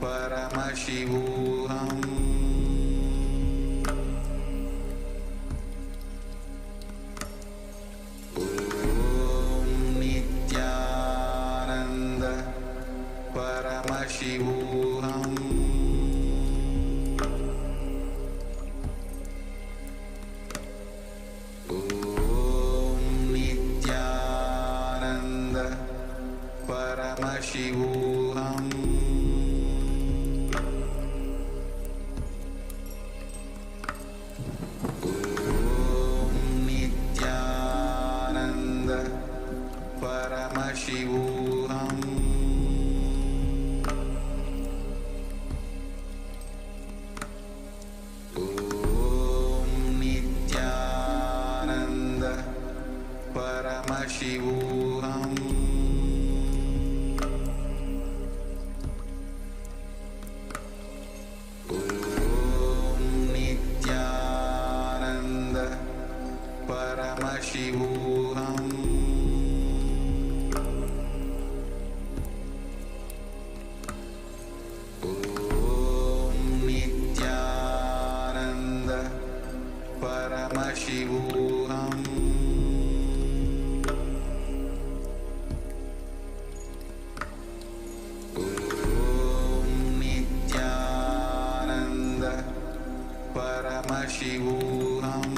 Paramashivoham. Om Nithyananda Paramashivoham. Om Nithyananda Paramashivoham. Paramashivoham. Om Nithyananda Paramashivoham. Om Nithyananda Paramashivoham. Paramashivoham. Om Nithyananda Paramashivoham.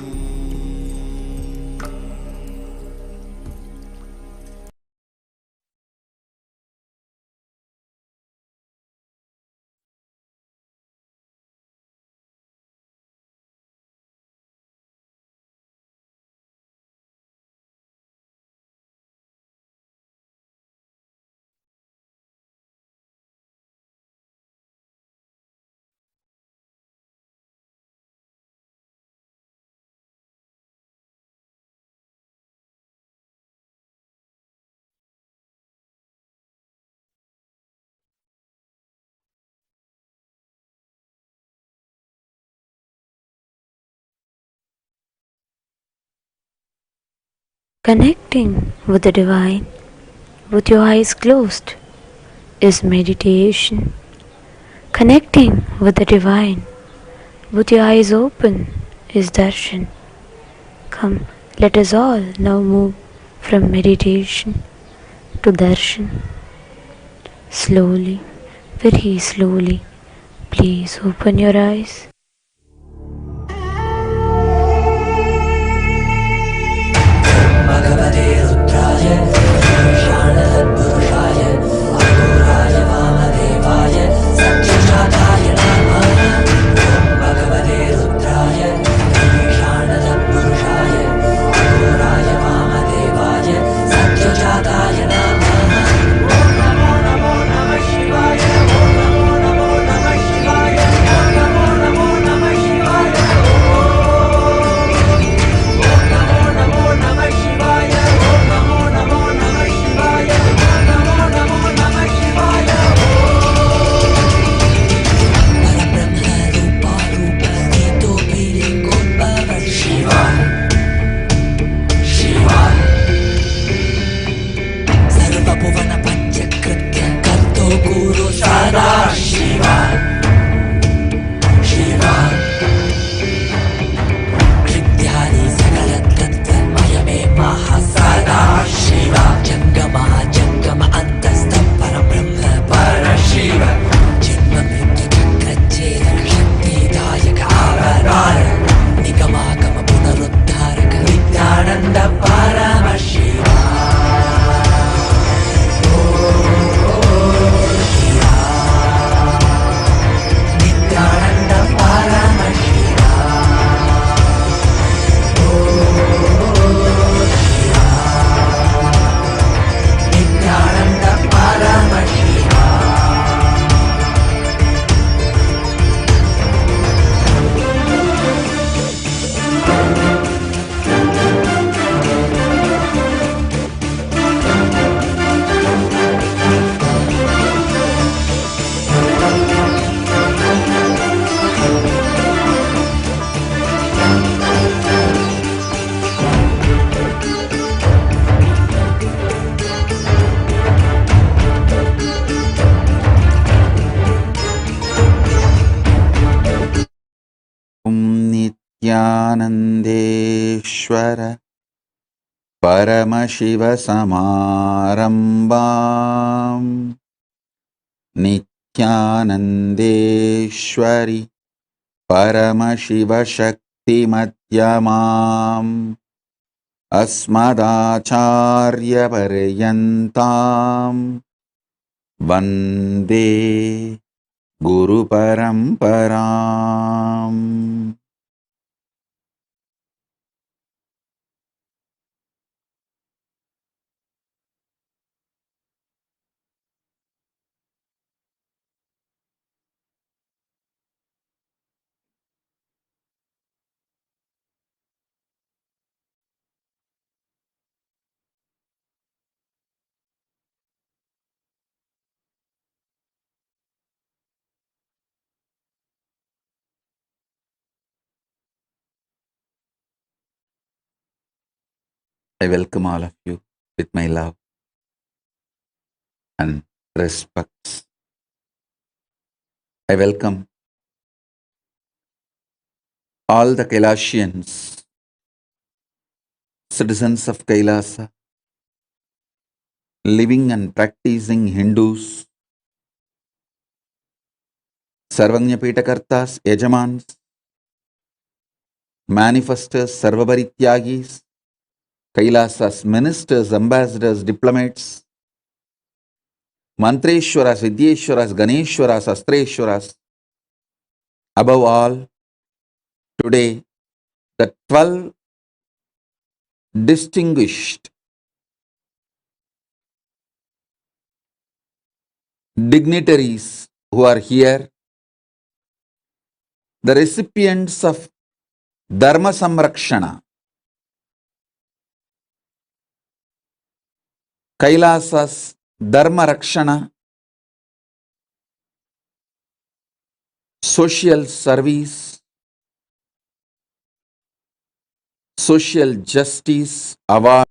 Connecting with the Divine with your eyes closed is meditation. Connecting with the Divine with your eyes open is darshan. Come, let us all now move from meditation to darshan. Slowly, very slowly, please open your eyes. Bhagavate Rudraya Shana Purushaya Aghoraya Vamadevaya Satyajataya Namaha. Bhagavate Rudraya Shana Purushaya Aghoraya Vamadevaya Satyajataya Namaha. Om Namo Namo Namah Shivaya. Om Namo Namo Namah Shivaya. Om Namo Namo Namah Shivaya. Om Namo Namo Namah Shivaya. Om Namo Namo Namah Shivaya. Om Namo Namo Namah Shivaya. Parabrahma Rupa Rupa Nito Pirikotbhava Shiva Shiva Sarva Bhuvana Panchakritya Karto Guru Sada Shiva Shiva Krityani Sakala Tattva Mayame Mahasada Shiva Jangama Jangama Antastha Parabrahma Parashiva Janma Mrityu Chakra Chedaka Shakti Dayaka Avadhana Nigama Gama Punaruddharaka Nithyananda Paramashivam. Shiva नित्यानन्देश्वर परमशिवसमारम्भाम् नित्यानन्देश्वरि परमशिवशक्तिमध्यमाम् अस्मदाचार्यपर्यन्ताम् वन्दे गुरुपरम्पराम्. I welcome all of you with my love and respect. I welcome all the Kailasians, citizens of Kailasa, living and practicing Hindus, Sarvanya Pitakartas, Yajamans, manifestors, Sarvabarityagis, Kailasas, ministers, ambassadors, diplomats, Mantreshwaras, Vidyeshwaras, Ganeshwaras, Astreshwaras. Above all, today, the 12 distinguished dignitaries who are here, the recipients of Dharma Samrakshana, Kailasas Dharma Rakshana, Social Service, Social Justice Award.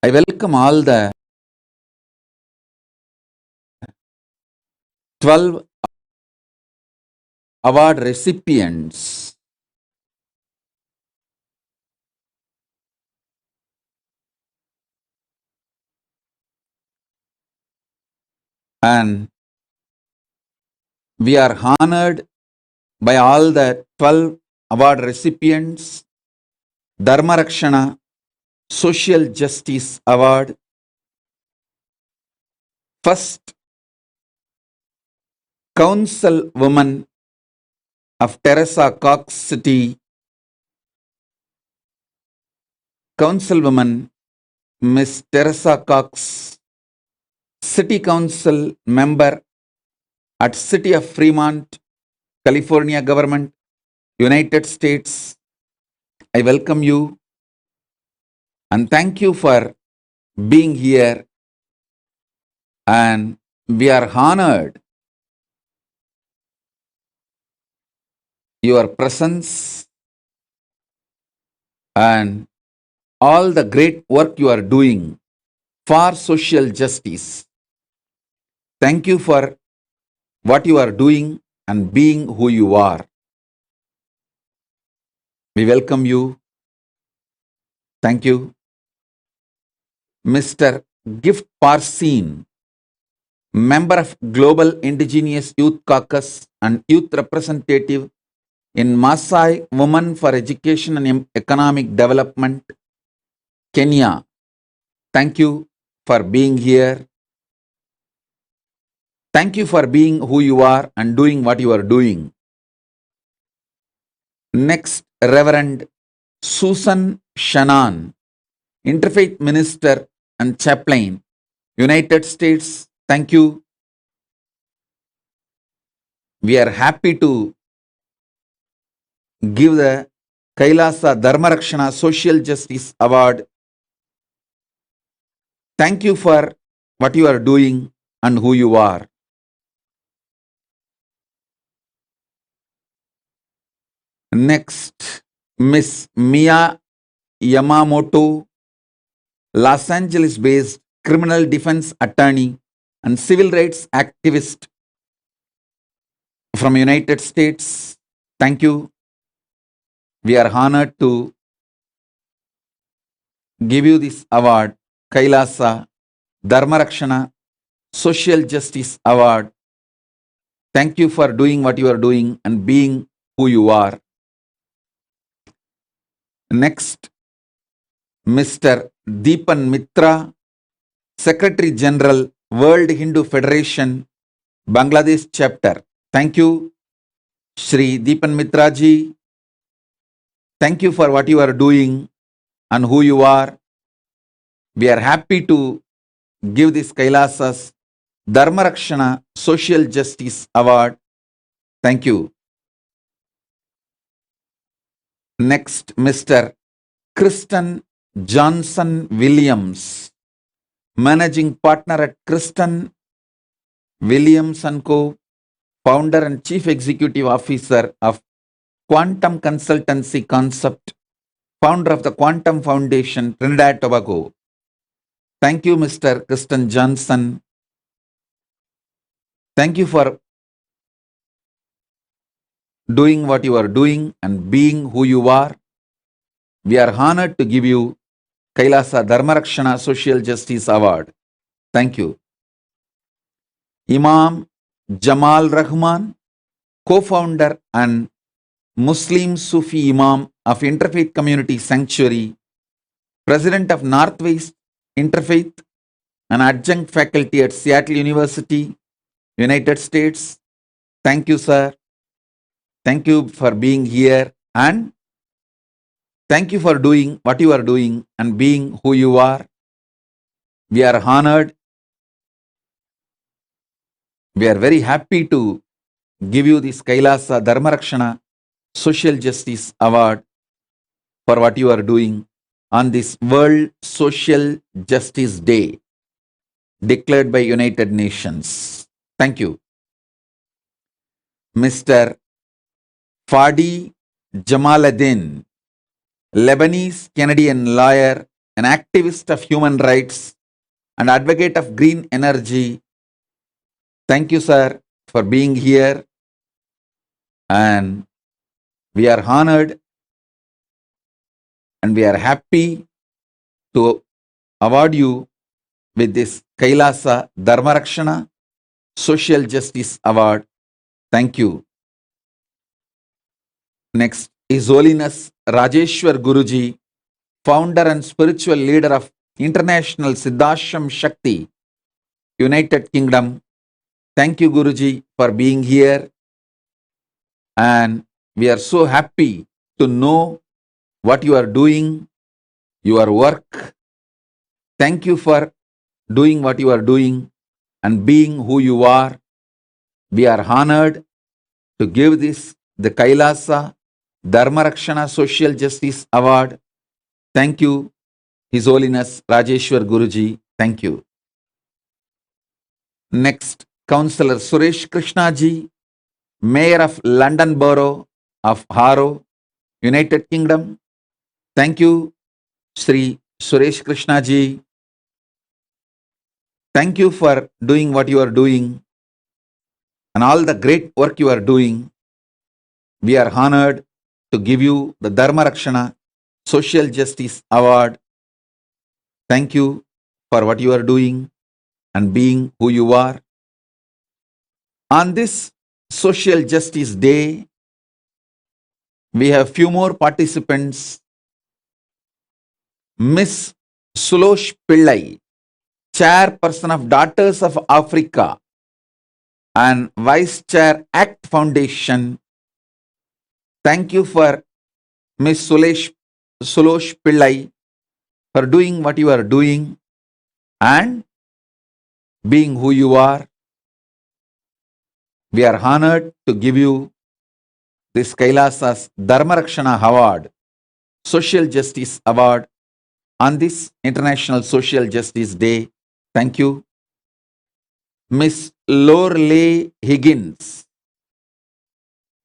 I welcome all the 12 award recipients. And we are honored by all the 12 award recipients, Dharma Rakshana Social Justice Award, first Council Woman of Teresa Cox City, Councilwoman Miss Teresa Cox, City Council Member at City of Fremont, California Government, United States. I welcome you and thank you for being here, and we are honored your presence and all the great work you are doing for social justice. Thank you for what you are doing and being who you are. We welcome you. Thank you. Mr. Gift Parsin, member of Global Indigenous Youth Caucus and Youth Representative in Maasai Women for Education and Economic Development, Kenya. Thank you for being here. Thank you for being who you are and doing what you are doing. Next, Reverend Susan Shannon, Interfaith Minister and Chaplain, United States. Thank you. We are happy to give the Kailasa Dharma Rakshana Social Justice Award. Thank you for what you are doing and who you are. Next, Miss Mia Yamamoto, Los Angeles-based criminal defense attorney and civil rights activist. from United States. Thank you. We are honored to give you this award, Kailasa Dharmarakshana Social Justice Award. Thank you for doing what you are doing and being who you are. Next, Mr. Deepan Mitra, Secretary General, World Hindu Federation, Bangladesh Chapter. Thank you, Shri Deepan Mitra ji. Thank you for what you are doing and who you are. We are happy to give this Kailasas Dharmarakshana Social Justice Award. Thank you. Next, Mr. Kristen Johnson Williams, Managing Partner at Kristen Williams & Co., Founder and Chief Executive Officer of Quantum Consultancy Concept, Founder of the Quantum Foundation, Trinidad Tobago. Thank you, Mr. Kristen Johnson. Thank you for doing what you are doing and being who you are. We are honored to give you Kailasa Dharmarakshana Social Justice Award. Thank you. Imam Jamal Rahman, co-founder and Muslim Sufi Imam of Interfaith Community Sanctuary, President of Northwest Interfaith and adjunct faculty at Seattle University, United States. Thank you, sir. Thank you for being here and thank you for doing what you are doing and being who you are. We are honored. We are very happy to give you this Kailasa Dharmarakshana Social Justice Award for what you are doing on this World Social Justice Day declared by United Nations. Thank you. Mr. Fadi Jamaluddin, Lebanese Canadian lawyer, an activist of human rights and advocate of green energy. Thank you, sir, for being here. And we are honored and we are happy to award you with this Kailasa Dharmarakshana Social Justice Award. Thank you. Next, His Holiness Rajeshwar Guruji, founder and spiritual leader of International Siddhashram Shakti, United Kingdom. Thank you, Guruji, for being here. And we are so happy to know what you are doing, your work. Thank you for doing what you are doing and being who you are. We are honored to give this the Kailasa Dharmarakshana Social Justice Award. Thank you, His Holiness Rajeshwar Guruji. Thank you. Next, Councillor Suresh Krishnaji, Mayor of London Borough of Harrow, United Kingdom. Thank you, Sri Suresh Krishnaji. Thank you for doing what you are doing and all the great work you are doing. We are honored to give you the Dharmarakshana Social Justice Award. Thank you for what you are doing and being who you are. On this Social Justice Day, we have few more participants. Miss Sulosh Pillai, Chairperson of Daughters of Africa and Vice Chair ACT Foundation. Thank you for Miss Sulosh Pillai for doing what you are doing and being who you are. We are honored to give you this Kailasas Dharmarakshana Award, Social Justice Award on this International Social Justice Day. Thank you. Miss Lorelei Higgins,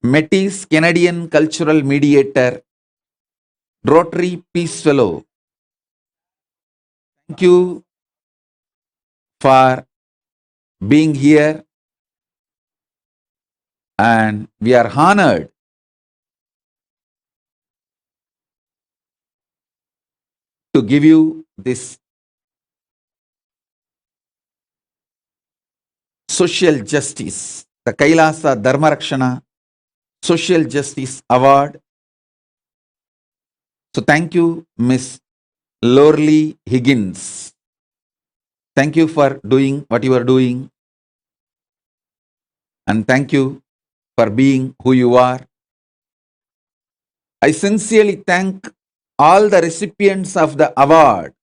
Métis Canadian Cultural Mediator, Rotary Peace Fellow. Thank you for being here. And we are honored to give you this social justice, the Kailasa Dharmarakshana Social Justice Award. So thank you, Miss Lorley Higgins. Thank you for doing what you are doing. And thank you for being who you are. I sincerely thank all the recipients of the award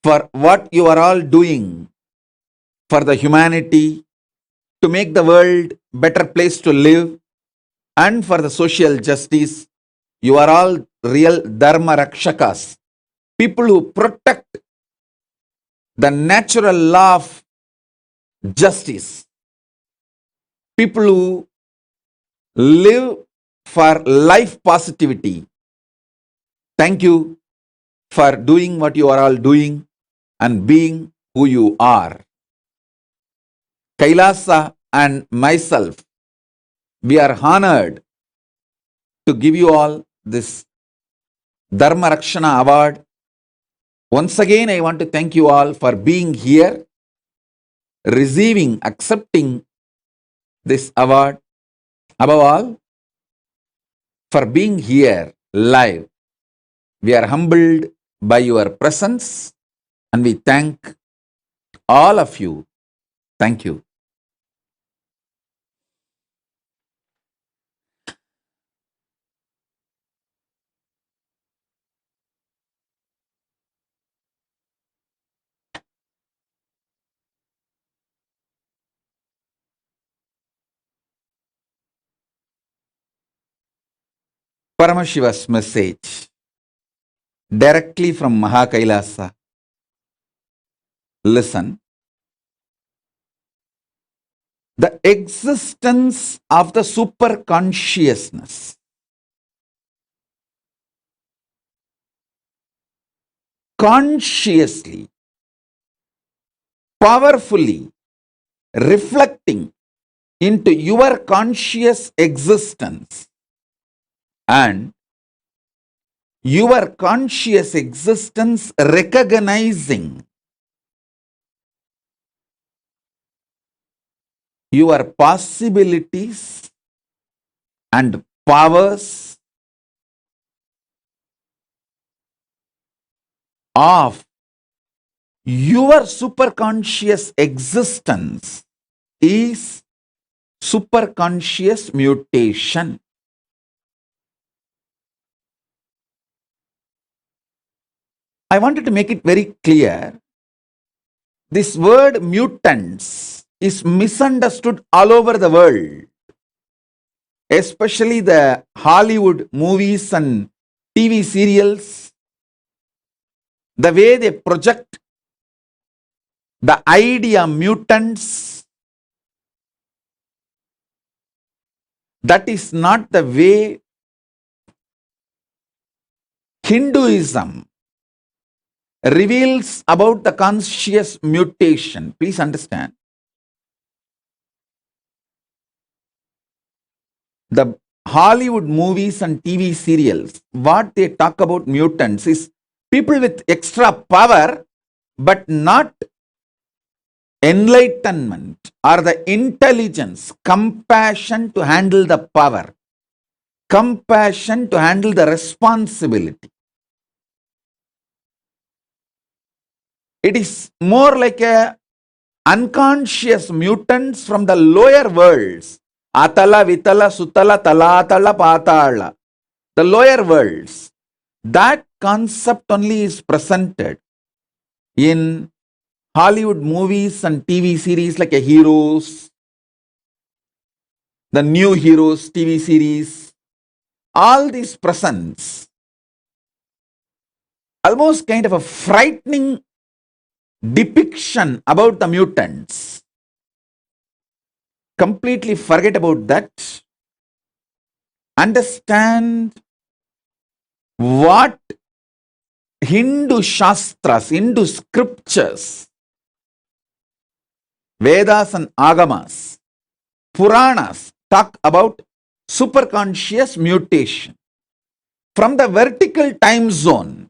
for what you are all doing for the humanity, to make the world better place to live, and for the social justice. You are all real Dharma Rakshakas, people who protect the natural law of justice, people who live for life positivity. Thank you for doing what you are all doing and being who you are. Kailasa and myself, we are honored to give you all this Dharma Rakshana Award. Once again, I want to thank you all for being here, receiving, accepting this award. Above all, for being here live. We are humbled by your presence and we thank all of you. Thank you. Paramashiva's message directly from Mahakailasa. Listen. The existence of the super consciousness consciously, powerfully reflecting into your conscious existence, and your conscious existence recognizing your possibilities and powers of your superconscious existence is superconscious mutation. I wanted to make it very clear. This word mutants is misunderstood all over the world, especially the Hollywood movies and TV serials. The way they project the idea mutants, that is not the way Hinduism reveals about the conscious mutation. Please understand. The Hollywood movies and TV serials, what they talk about mutants is people with extra power, but not enlightenment or the intelligence, compassion to handle the power, compassion to handle the responsibility. It is more like a unconscious mutants from the lower worlds. Atala, Vitala, Sutala, Talatala, Patala. The lower worlds. That concept only is presented in Hollywood movies and TV series like a Heroes, the New Heroes TV series. All these presents almost kind of a frightening depiction about the mutants. Completely forget about that. Understand what Hindu Shastras, Hindu scriptures, Vedas and Agamas Puranas talk about superconscious mutation. From the vertical time zone,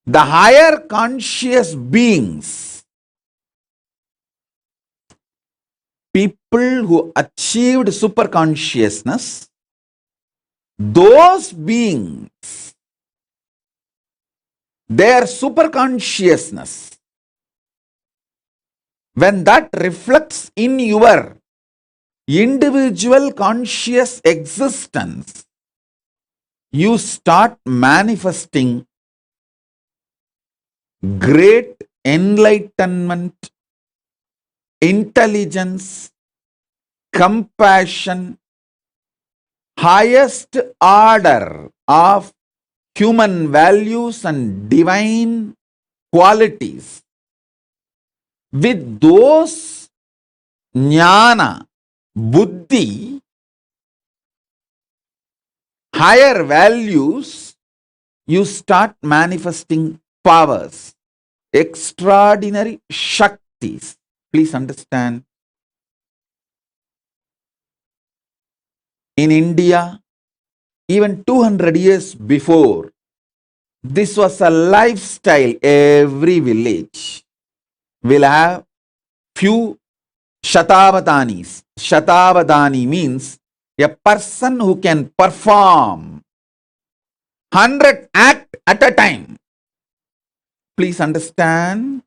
the higher conscious beings, people who achieved superconsciousness, those beings, their superconsciousness, when that reflects in your individual conscious existence, you start manifesting great enlightenment, intelligence, compassion, highest order of human values and divine qualities. With those jnana, buddhi, higher values, you start manifesting powers, extraordinary shaktis. Please understand, in India, even 200 years before, this was a lifestyle. Every village will have few Shatavadanis. Shatavadani means a person who can perform 100 acts at a time. Please understand.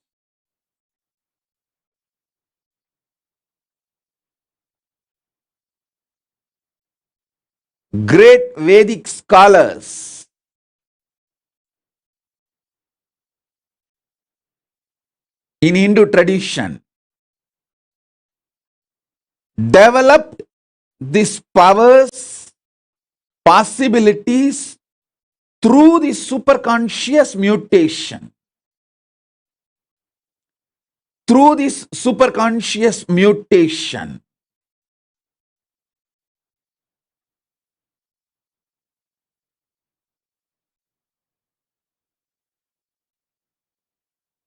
Great Vedic scholars in Hindu tradition developed these powers, possibilities through the superconscious mutation. Through this superconscious mutation,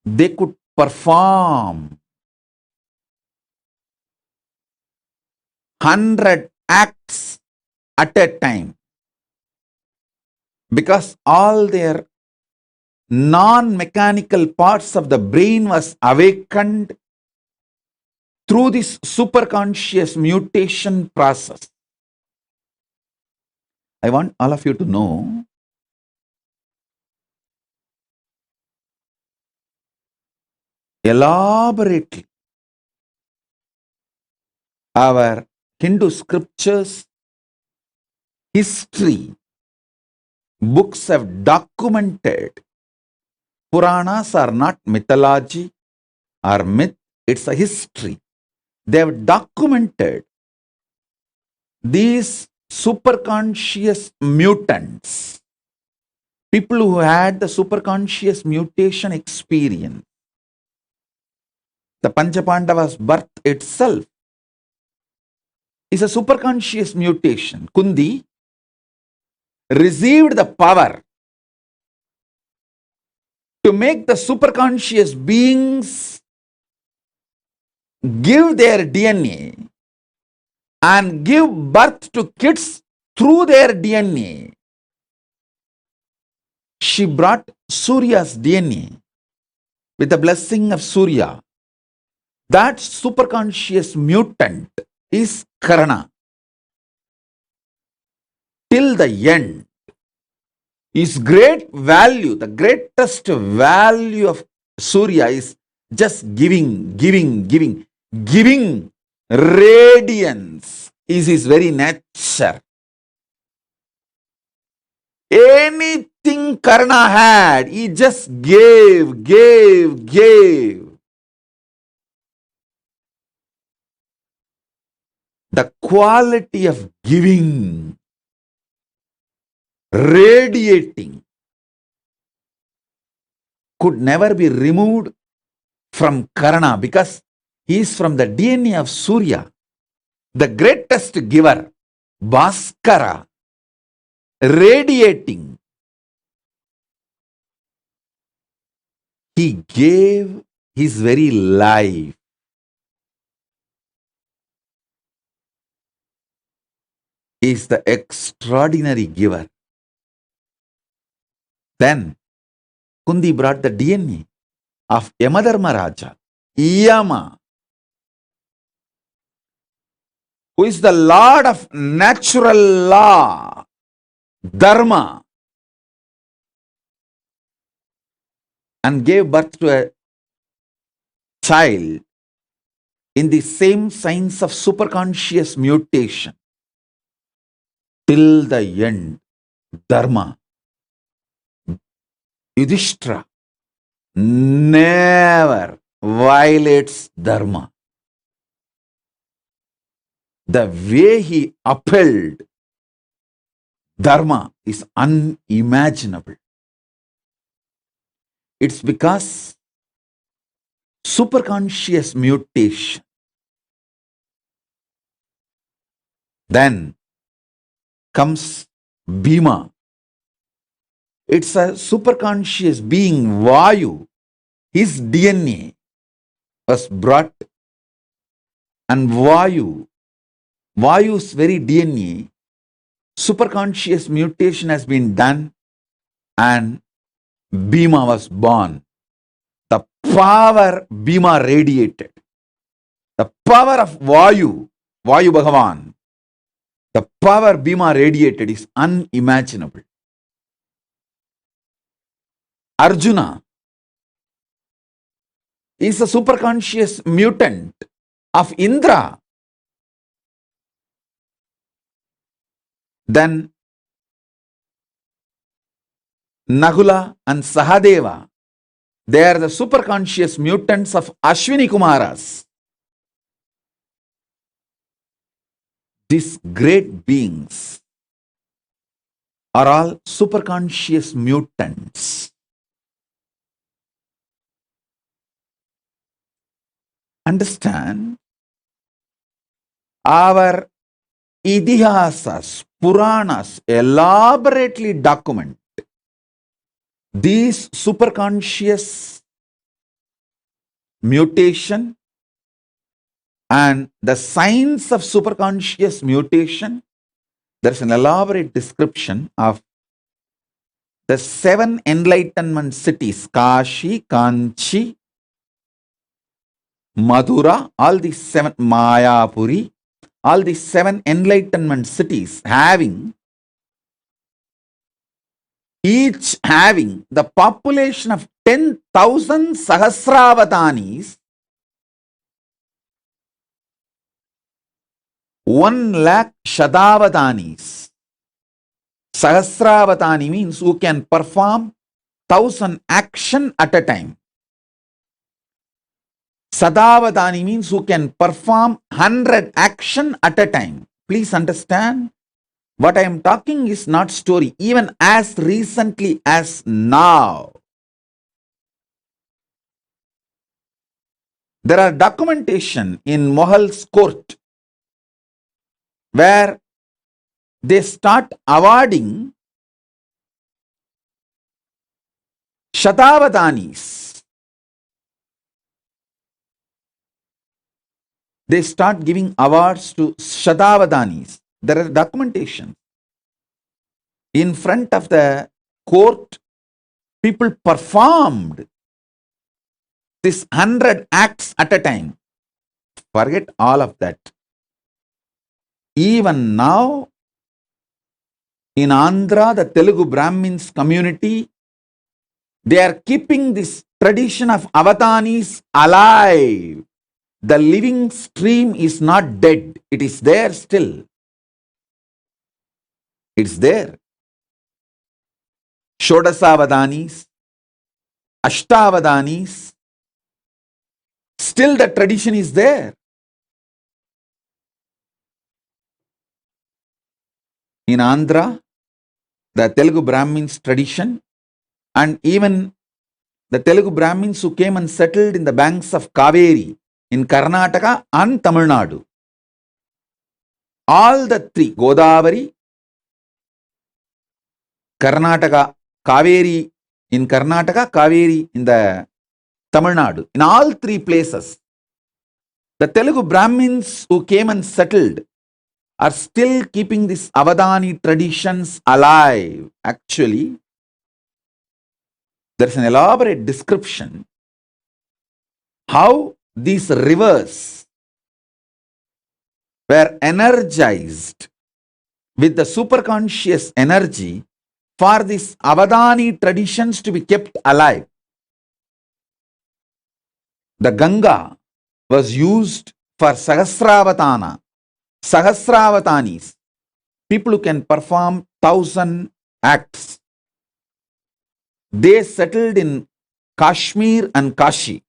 they could perform 100 acts at a time because all their non-mechanical parts of the brain was awakened through this superconscious mutation process. I want all of you to know elaborately our Hindu scriptures, history, books have documented. Puranas are not mythology or myth, it's a history. They have documented these superconscious mutants, people who had the superconscious mutation experience. The Panchapandavas' birth itself is a superconscious mutation. Kundi received the power to make the superconscious beings give their DNA and give birth to kids through their DNA. She brought Surya's DNA with the blessing of Surya. That superconscious mutant is Karna. Till the end, his great value, the greatest value of Surya is just giving, giving, giving. Giving radiance is his very nature. Anything Karna had, he just gave, gave, gave. The quality of giving, radiating, could never be removed from Karna because he is from the DNA of Surya, the greatest giver, Bhaskara, radiating. He gave his very life. is the extraordinary giver. Then Kundi brought the DNA of Yamadharma Raja, Yama, who is the Lord of natural law, Dharma, and gave birth to a child in the same signs of superconscious mutation. Till the end, Dharma, Yudhishthira, never violates Dharma. The way he upheld Dharma is unimaginable. It's because superconscious mutation. Then comes Bhima. It's a superconscious being, Vayu. His DNA was brought, and Vayu's very DNA, superconscious mutation has been done, and Bhima was born. The power Bhima radiated, the power of Vayu Bhagavan, the power Bhima radiated is unimaginable. Arjuna is a superconscious mutant of Indra. Then Nagula and Sahadeva, they are the superconscious mutants of Ashwini Kumaras. These great beings are all superconscious mutants. Understand, our Idihasas, Puranas elaborately document these superconscious mutation and the signs of superconscious mutation. There's an elaborate description of the 7 enlightenment cities, Kashi, Kanchi, Madura, all these 7, Mayapuri, all these 7 enlightenment cities each having the population of 10,000 Sahasravadhanis, 1 lakh Shadavadhanis. Sahasravadhani means who can perform 1,000 action at a time. Sadavadhani means who can perform 100 action at a time. Please understand, what I am talking is not story. Even as recently as now, there are documentation in Mohal's court where they start awarding Shadavadhanis. They start giving awards to Shadavadhanis. There are documentation. In front of the court, people performed this 100 acts at a time. Forget all of that. Even now, in Andhra, the Telugu Brahmins community, they are keeping this tradition of Avadhanis alive. The living stream is not dead. It is there still. It's there. Shodasavadhanis, Ashtavadhanis, still the tradition is there. In Andhra, the Telugu Brahmins tradition, and even the Telugu Brahmins who came and settled in the banks of Kaveri in Karnataka and Tamil Nadu. All the 3, Godavari, Karnataka, Kaveri in Karnataka, Kaveri in the Tamil Nadu. In all 3 places, the Telugu Brahmins who came and settled are still keeping these Avadhani traditions alive. Actually, there's an elaborate description how these rivers were energized with the superconscious energy for these Avadhani traditions to be kept alive. The Ganga was used for Sahasravatanis, people who can perform 1,000 acts. They settled in Kashmir and Kashi.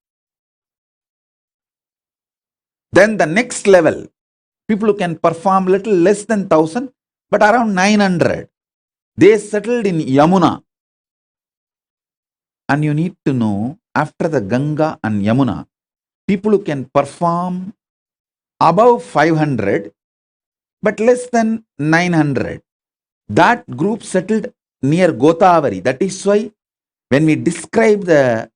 Then the next level, people who can perform little less than 1,000, but around 900. They settled in Yamuna. And you need to know, after the Ganga and Yamuna, people who can perform above 500, but less than 900. That group settled near Godavari. That is why when we describe the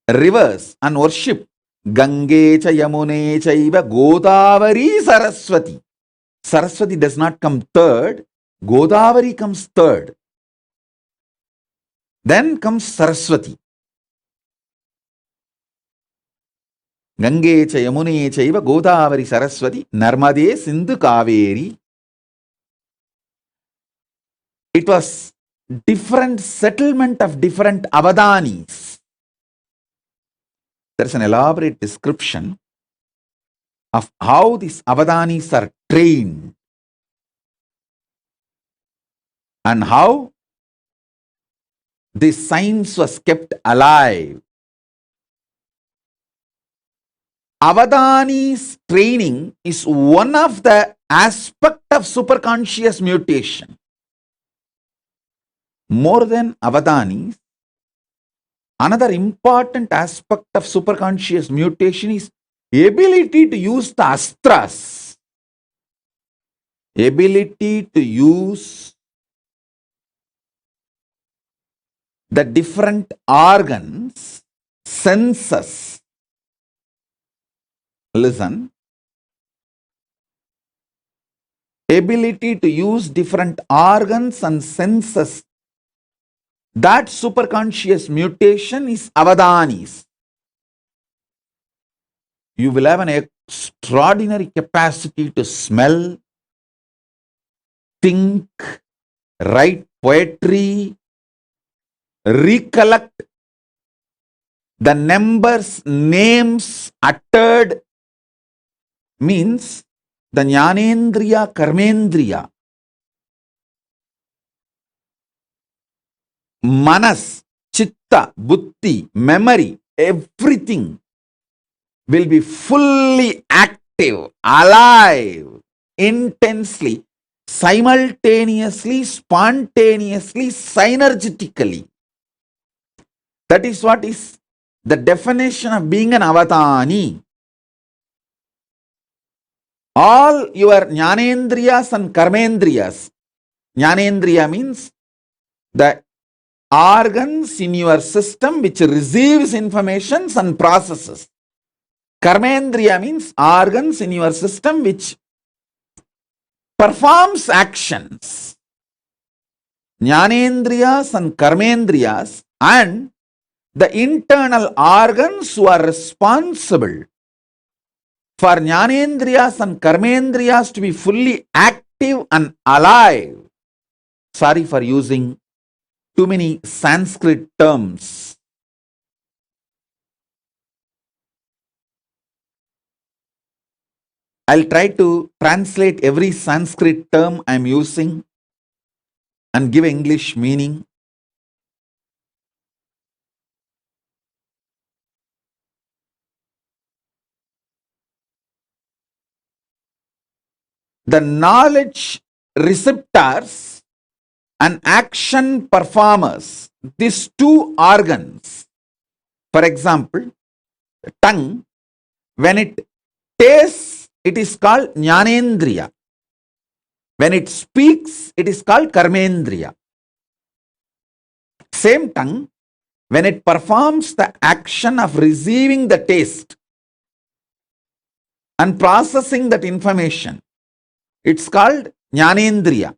rivers and worship, Gange cha Yamune chaiva Godavari Saraswati. Saraswati does not come third, Godavari comes third. Then comes Saraswati. Gange cha Yamune chaiva Godavari Saraswati Narmade Sindhu Kaveri. It was different settlement of different Avadhanis. There's an elaborate description of how these Avadhanis are trained and how this science was kept alive. Avadhanis training is one of the aspects of superconscious mutation. More than Avadhanis, another important aspect of superconscious mutation is ability to use the astras. Ability to use the different organs, senses. Listen. Ability to use different organs and senses. That superconscious mutation is Avadhanis. You will have an extraordinary capacity to smell, think, write poetry, recollect the numbers, names uttered, means the Jnanendriya, Karmendriya, Manas, Chitta, Buddhi, memory, everything will be fully active, alive, intensely, simultaneously, spontaneously, synergetically. That is what is the definition of being an Avadhani. All your Jnanendriyas and Karmendriyas. Jnanendriya means the organs in your system which receives information and processes. Karmendriya means organs in your system which performs actions. Jnanendriyas and Karmendriyas and the internal organs who are responsible for Jnanendriyas and Karmendriyas to be fully active and alive. Sorry for using too many Sanskrit terms. I'll try to translate every Sanskrit term I'm using and give English meaning. The knowledge receptors and action performers, these two organs, for example, tongue, when it tastes, it is called Jnanendriya. When it speaks, it is called Karmendriya. Same tongue, when it performs the action of receiving the taste and processing that information. It's called Jnanendriya.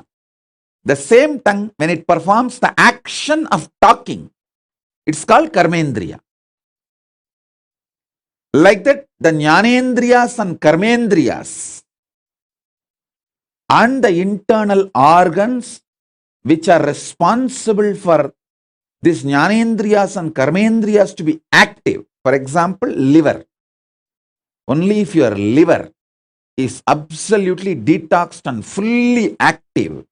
The same tongue, when it performs the action of talking, it's called Karmendriya. Like that, the Jnanendriyas and Karmendriyas and the internal organs which are responsible for these Jnanendriyas and Karmendriyas to be active. For example, liver. Only if your liver is absolutely detoxed and fully active,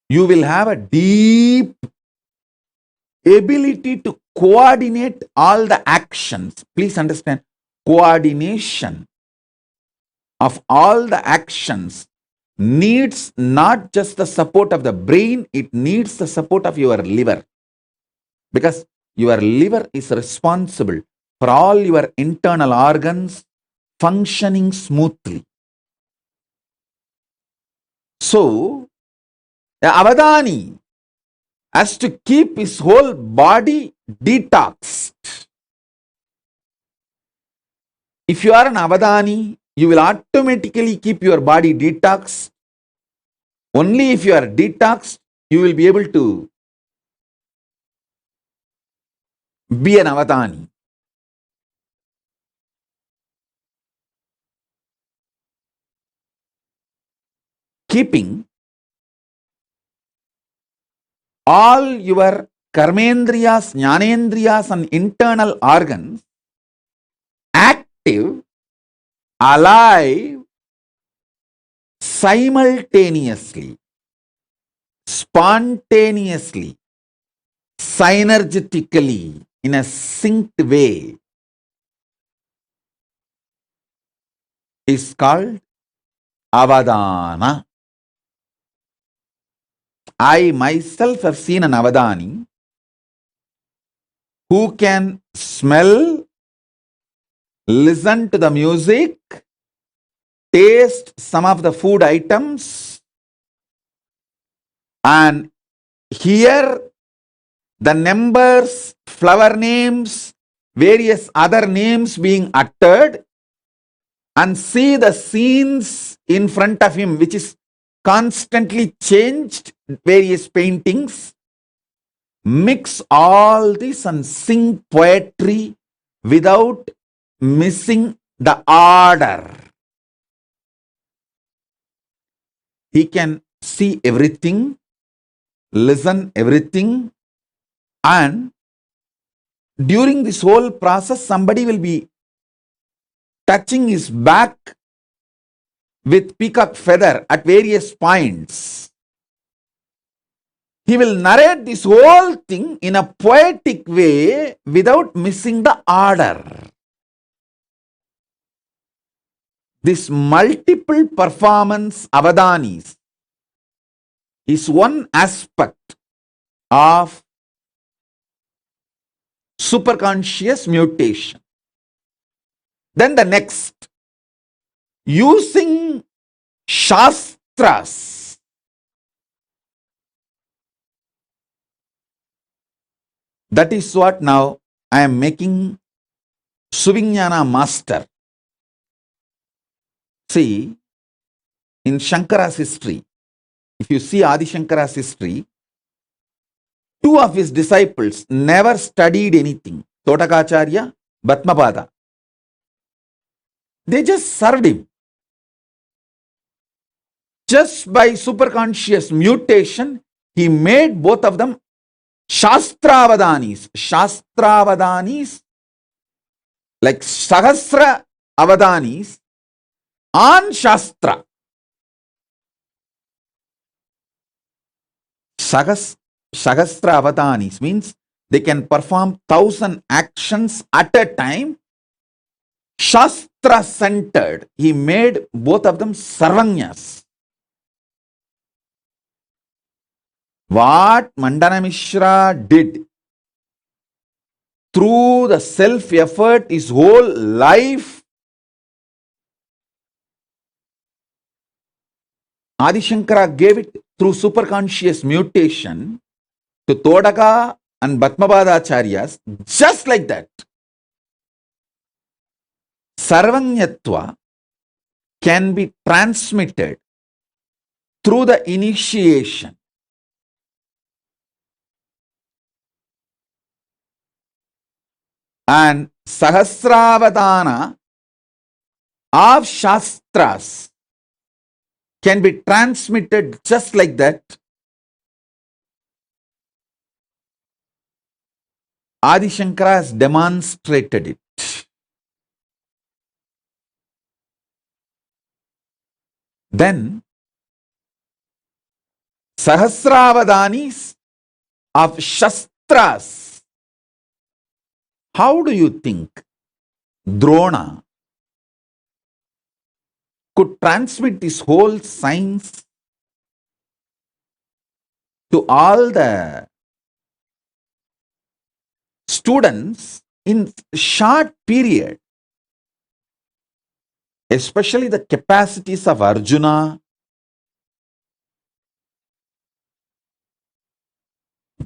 you will have a deep ability to coordinate all the actions. Please understand, coordination of all the actions needs not just the support of the brain, it needs the support of your liver. Because your liver is responsible for all your internal organs functioning smoothly. So, the Avadhani has to keep his whole body detoxed. If you are an Avadhani, you will automatically keep your body detoxed. Only if you are detoxed, you will be able to be an Avadhani. Keeping all your karmendriyas, jnanendriyas and internal organs active, alive, simultaneously, spontaneously, synergetically, in a synced way is called Avadhana. I myself have seen an Avadhani who can smell, listen to the music, taste some of the food items, and hear the numbers, flower names, various other names being uttered, and see the scenes in front of him, which is constantly changed, various paintings, mix all this and sing poetry without missing the order. He can see everything, listen everything, and during this whole process, somebody will be touching his back with peacock feather at various points. He will narrate this whole thing in a poetic way without missing the order. This multiple performance Avadhanis is one aspect of superconscious mutation. Then the next, using Shastras. That is what now I am making Suvignana master. See, in Shankara's history, if you see Adi Shankara's history, two of his disciples never studied anything. Totakacharya, Bhatmapada. They just served him. Just by superconscious mutation, he made both of them Shastravadhanis. Shastravadhanis, like Sahasra Avadhanis on Shastra. Sahasra Avadhanis means they can perform 1,000 actions at a time. Shastra centered. He made both of them Sarvanyas. What Mandana Mishra did through the self-effort, his whole life, Adi Shankara gave it through superconscious mutation to Todaka and Bhatmapada Acharyas, just like that. Sarvanyatva can be transmitted through the initiation. And Sahasravadana of Shastras can be transmitted just like that. Adi Shankara has demonstrated it. Then Sahasravadanis of Shastras. How do you think Drona could transmit this whole science to all the students in short period, especially the capacities of Arjuna,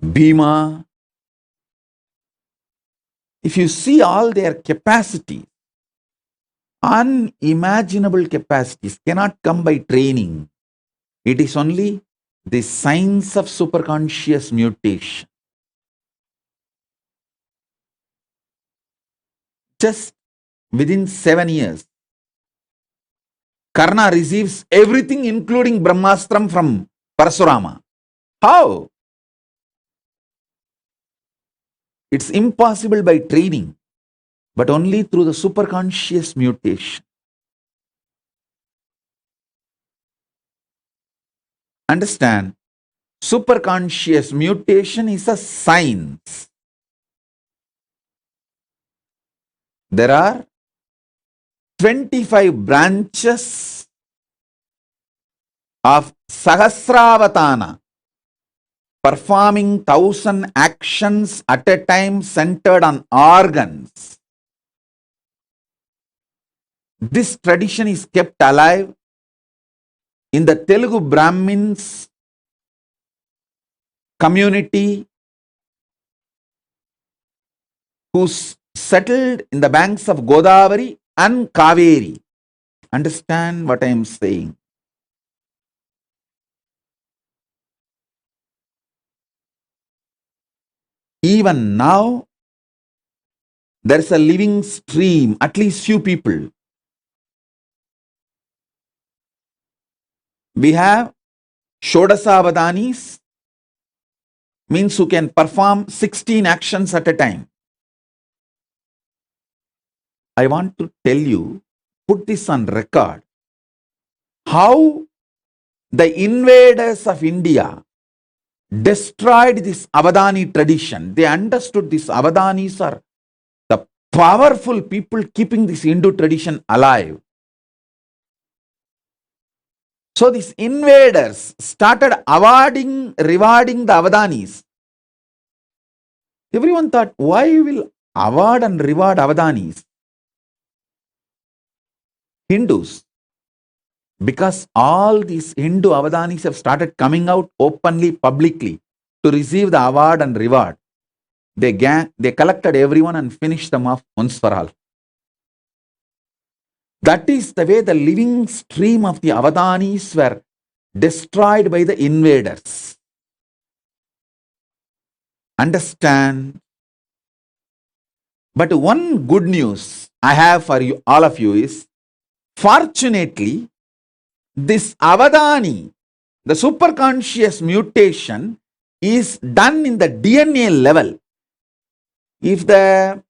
Bhima? If you see all their capacities, unimaginable capacities cannot come by training. It is only the science of superconscious mutation. Just within 7 years, Karna receives everything including Brahmastram from Parasurama. How? It's impossible by training, but only through the superconscious mutation. Understand? Superconscious mutation is a science. There are 25 branches of Sahasravatana, performing 1,000 actions at a time centered on organs. This tradition is kept alive in the Telugu Brahmins community who settled in the banks of Godavari and Kaveri. Understand what I am saying? Even now, there is a living stream, at least few people. We have Shodasa Avadhanis, means who can perform 16 actions at a time. I want to tell you, put this on record, how the invaders of India destroyed this Avadhani tradition. They understood these Avadhanis are the powerful people keeping this Hindu tradition alive. So these invaders started rewarding the Avadhanis. Everyone thought, why will award and reward Avadhanis? Hindus. Because all these Hindu Avadhanis have started coming out openly, publicly to receive the award and reward. They collected everyone and finished them off once for all. That is the way the living stream of the Avadhanis were destroyed by the invaders. Understand? But one good news I have for you, all of you, is fortunately, this Avadhani, the superconscious mutation, is done in the DNA level. If the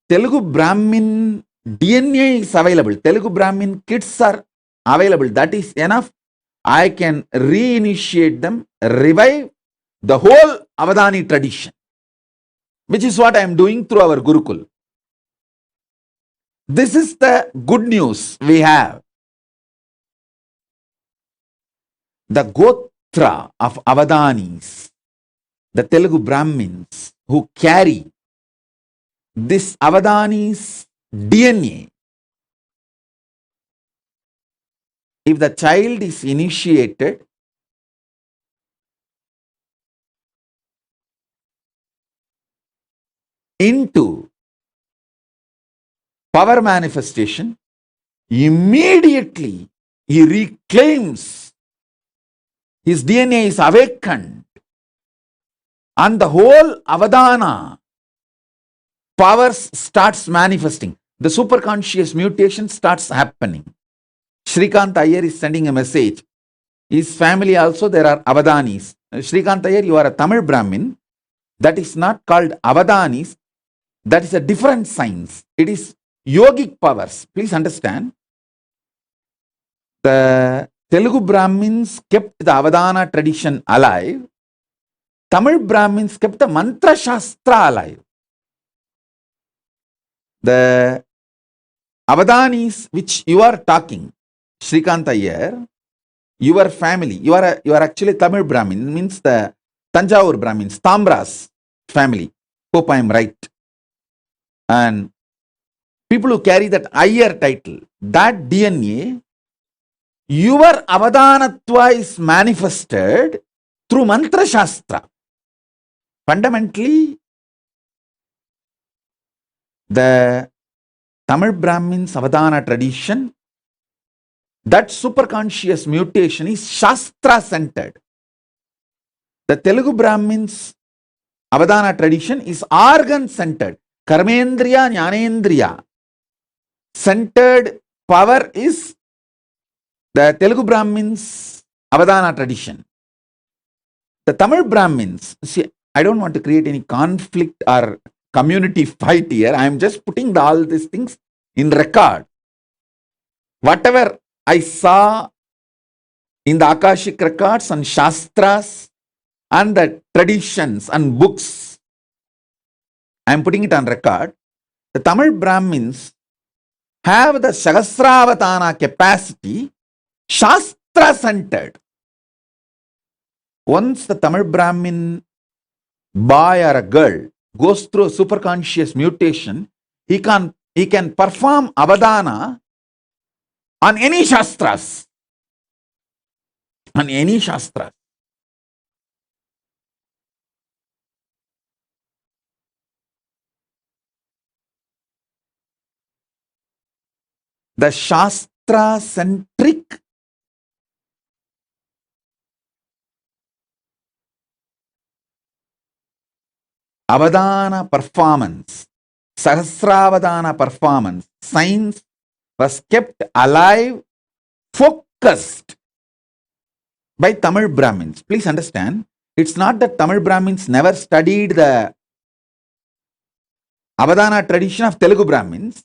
Telugu Brahmin DNA is available, Telugu Brahmin kids are available, that is enough. I can reinitiate them, revive the whole Avadhani tradition, which is what I am doing through our Gurukul. This is the good news we have. The Gotra of Avadhanis, the Telugu Brahmins who carry this Avadhanis DNA, if the child is initiated, into power manifestation, immediately he reclaims, his DNA is awakened, and the whole Avadhana powers starts manifesting. The superconscious mutation starts happening. Shrikant Iyer is sending a message. His family also, there are Avadhanis. Shrikant Iyer, you are a Tamil Brahmin. That is not called Avadhanis. That is a different science. It is yogic powers. Please understand. The Telugu Brahmins kept the Avadhana tradition alive. Tamil Brahmins kept the Mantra Shastra alive. The Avadhanis which you are talking, Shrikant Iyer, your family, you are actually Tamil Brahmin, means the Tanjavur Brahmins, Tambras family. Hope I am right. And people who carry that Iyer title, that DNA, your Avadhanatva is manifested through Mantra Shastra. Fundamentally, the Tamil Brahmins Avadhana tradition, that superconscious mutation is Shastra centered. The Telugu Brahmins Avadhana tradition is organ centered. Karmendriya, Jnanendriya centered power is the Telugu Brahmins Avadhana tradition. The Tamil Brahmins, see, I don't want to create any conflict or community fight here. I am just putting all these things in record. Whatever I saw in the Akashic records and Shastras and the traditions and books, I am putting it on record. The Tamil Brahmins have the Sahasravatana capacity, Shastra centered. Once the Tamil Brahmin boy or a girl goes through a superconscious mutation, he can perform Avadhana on any Shastras. On any Shastras. The Shastra centric Avadhana performance, Sahasravadhana performance, science was kept alive, focused by Tamil Brahmins. Please understand, it's not that Tamil Brahmins never studied the Avadhana tradition of Telugu Brahmins,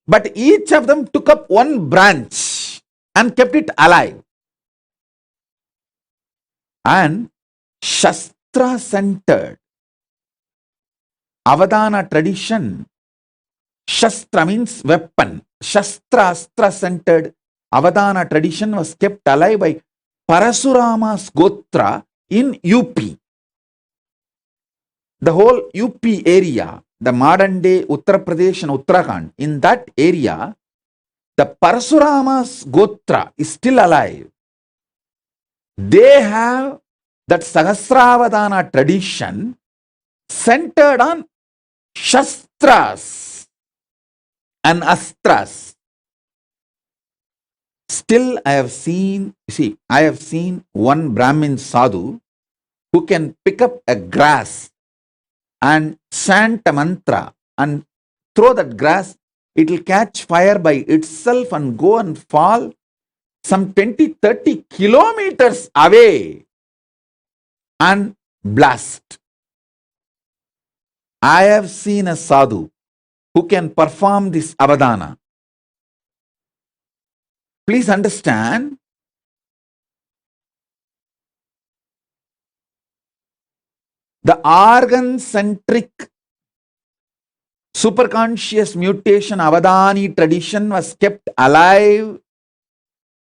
but each of them took up one branch and kept it alive. And Shastra centered Avadhana tradition, Shastra means weapon. Shastra, Astra centered Avadhana tradition was kept alive by Parasurama's Gotra in UP. The whole UP area, the modern day Uttar Pradesh and Uttarakhand, in that area, the Parasurama's Gotra is still alive. They have that Sahasravadhana tradition centered on Shastras and Astras. Still, I have seen one Brahmin sadhu who can pick up a grass and chant a mantra and throw that grass, it will catch fire by itself and go and fall some 20-30 kilometers away and blast. I have seen a sadhu who can perform this Avadhana. Please understand, the organ-centric superconscious mutation Avadhani tradition was kept alive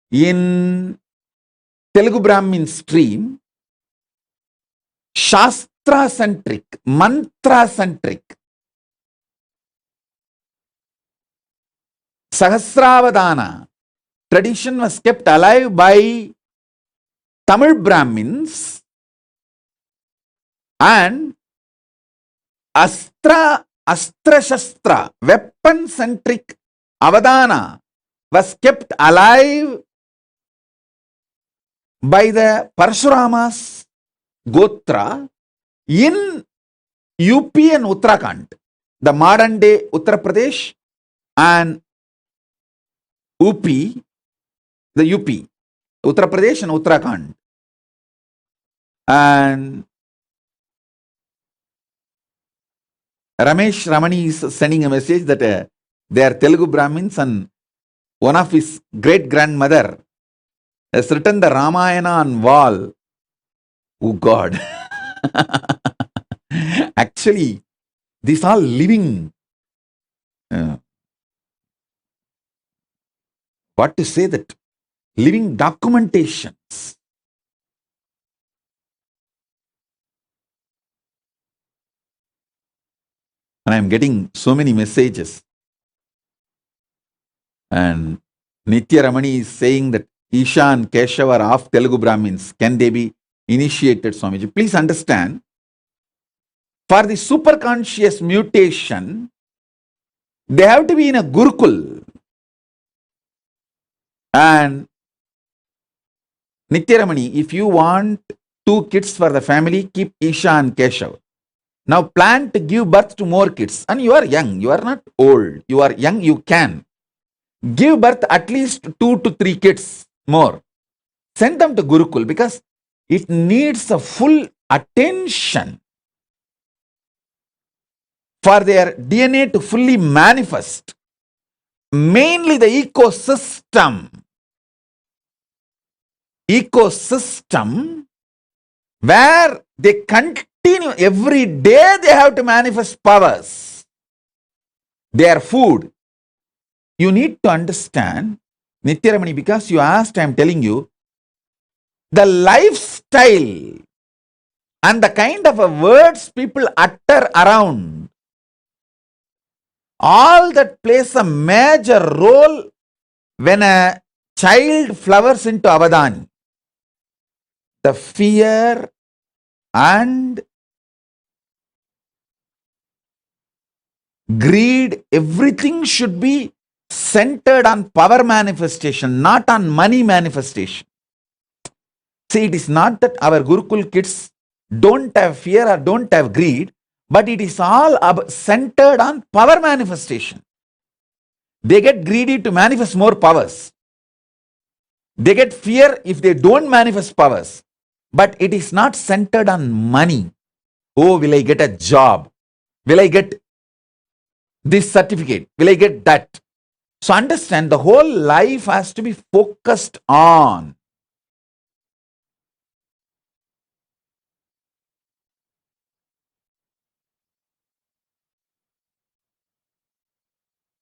in Telugu Brahmin stream. Shastra-centric, mantra-centric, Sahasravadhana tradition was kept alive by Tamil Brahmins, and Astra Astra Shastra, weapon-centric Avadhana was kept alive by the Parashurama's Gotra in UP and Uttarakhand, the modern day Uttar Pradesh and UP, the UP, Uttar Pradesh and Uttarakhand. And Ramesh Ramani is sending a message that they are Telugu Brahmins, and one of his great grandmother has written the Ramayana on wall. Oh God. Actually, these are living, what to say that, living documentations. And I am getting so many messages. And Nitya Ramani is saying that Isha and Keshav are of Telugu Brahmins. Can they be initiated, Swamiji? Please understand, for the superconscious mutation, they have to be in a Gurukul. And Nitya Ramani, if you want 2 kids for the family, keep Isha and Keshav. Now plan to give birth to more kids. And you are young, you are not old. You are young, you can. Give birth at least 2 to 3 kids more. Send them to Gurukul because it needs a full attention for their DNA to fully manifest. Mainly the ecosystem where they continue every day, they have to manifest powers. Their food. You need to understand, Nitya Ramani, because you asked, I am telling you, the lifestyle and the kind of words people utter around, all that plays a major role when a child flowers into Avadhani. The fear and greed, everything should be centered on power manifestation, not on money manifestation. See, it is not that our Gurukul kids don't have fear or don't have greed, but it is all centered on power manifestation. They get greedy to manifest more powers. They get fear if they don't manifest powers. But it is not centered on money. Oh, will I get a job? Will I get this certificate? Will I get that? So understand, the whole life has to be focused on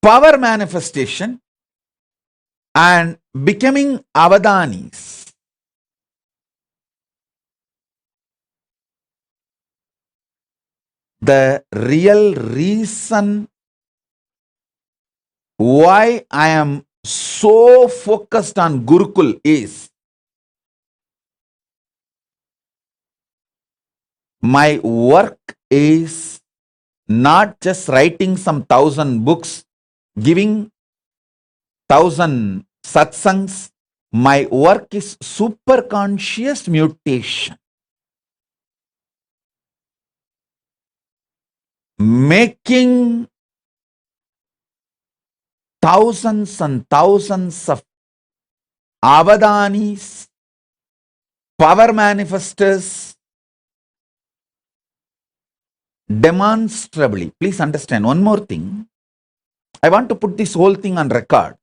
power manifestation and becoming Avadhanis. The real reason why I am so focused on Gurukul is my work is not just writing some 1,000 books, giving 1,000 satsangs. My work is superconscious mutation. Making thousands and thousands of Avadhanis, power manifestors, demonstrably. Please understand one more thing. I want to put this whole thing on record.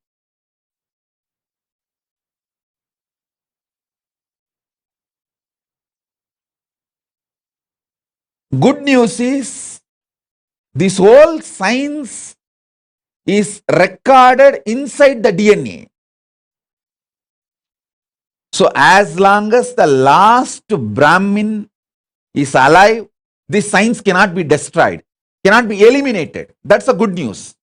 Good news is, this whole science is recorded inside the DNA. So as long as the last Brahmin is alive, this science cannot be destroyed, cannot be eliminated. That's the good news.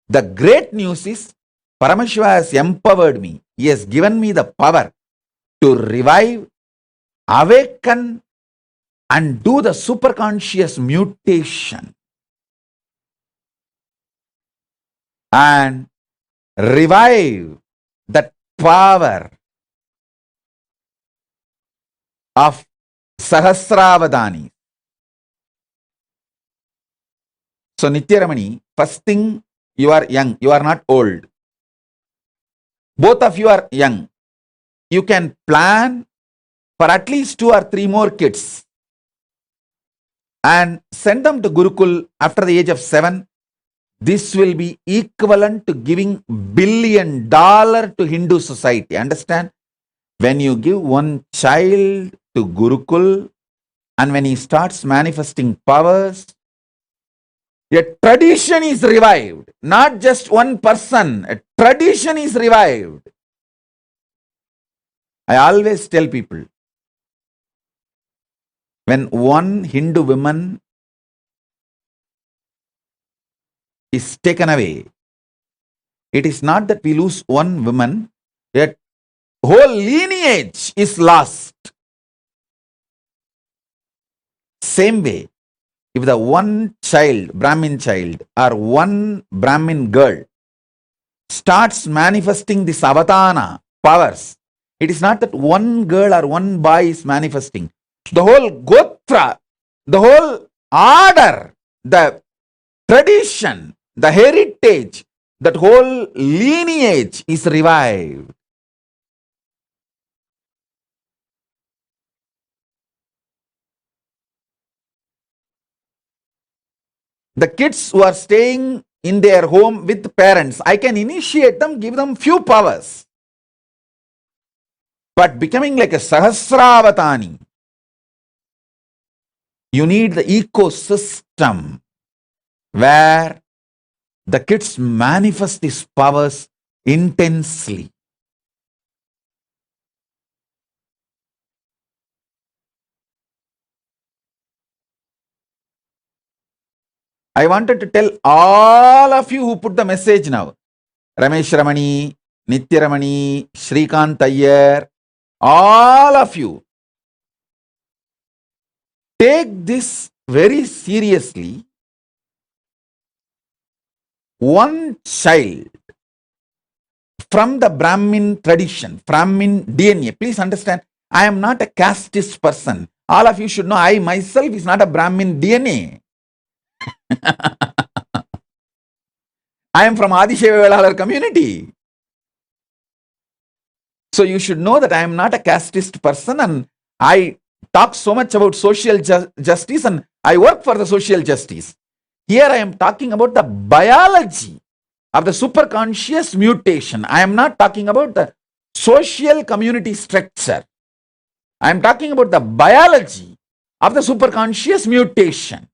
The great news is, Paramashiva has empowered me. He has given me the power to revive, awaken, and do the superconscious mutation. and revive that power of Sahasravadhani. So Nithyaramani, first thing, you are young, you are not old. Both of you are young. You can plan for at least 2 or 3 more kids and send them to Gurukul after the age of 7. This will be equivalent to giving $1 billion to Hindu society. Understand? When you give one child to Gurukul and when he starts manifesting powers, a tradition is revived. Not just one person, a tradition is revived. I always tell people, when one Hindu woman is taken away, it is not that we lose one woman, a whole lineage is lost. Same way, if the one child, Brahmin child, or one Brahmin girl starts manifesting this Avadhana powers, it is not that one girl or one boy is manifesting. The whole Gotra, the whole order, the tradition, the heritage, that whole lineage is revived. The kids who are staying in their home with parents, I can initiate them, give them few powers. But becoming like a Sahasravatani, you need the ecosystem where the kids manifest these powers intensely. I wanted to tell all of you who put the message now, Ramesh Ramani, Nithya Ramani, Shrikant Iyer, all of you, take this very seriously. One child from the Brahmin tradition, Brahmin DNA, please understand, I am not a casteist person. All of you should know, I myself is not a Brahmin DNA. I am from Adishaiva Velalar community. So you should know that I am not a casteist person, and I talk so much about social justice, and I work for the social justice. Here I am talking about the biology of the superconscious mutation. I am not talking about the social community structure. I am talking about the biology of the superconscious mutation.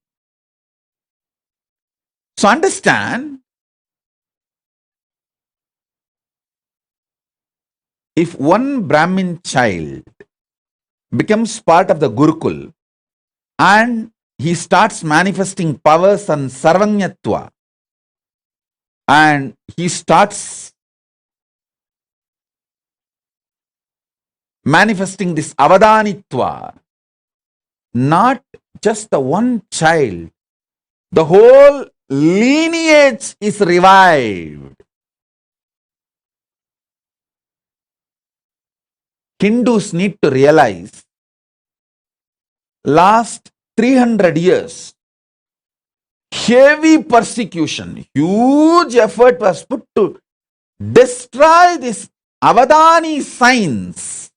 So understand, if one Brahmin child becomes part of the Gurukul and he starts manifesting powers and Sarvanyatva, and he starts manifesting this Avadhanitva, not just the one child, the whole lineage is revived. Hindus need to realize, last 300 years, heavy persecution, huge effort was put to destroy this Avadhani science,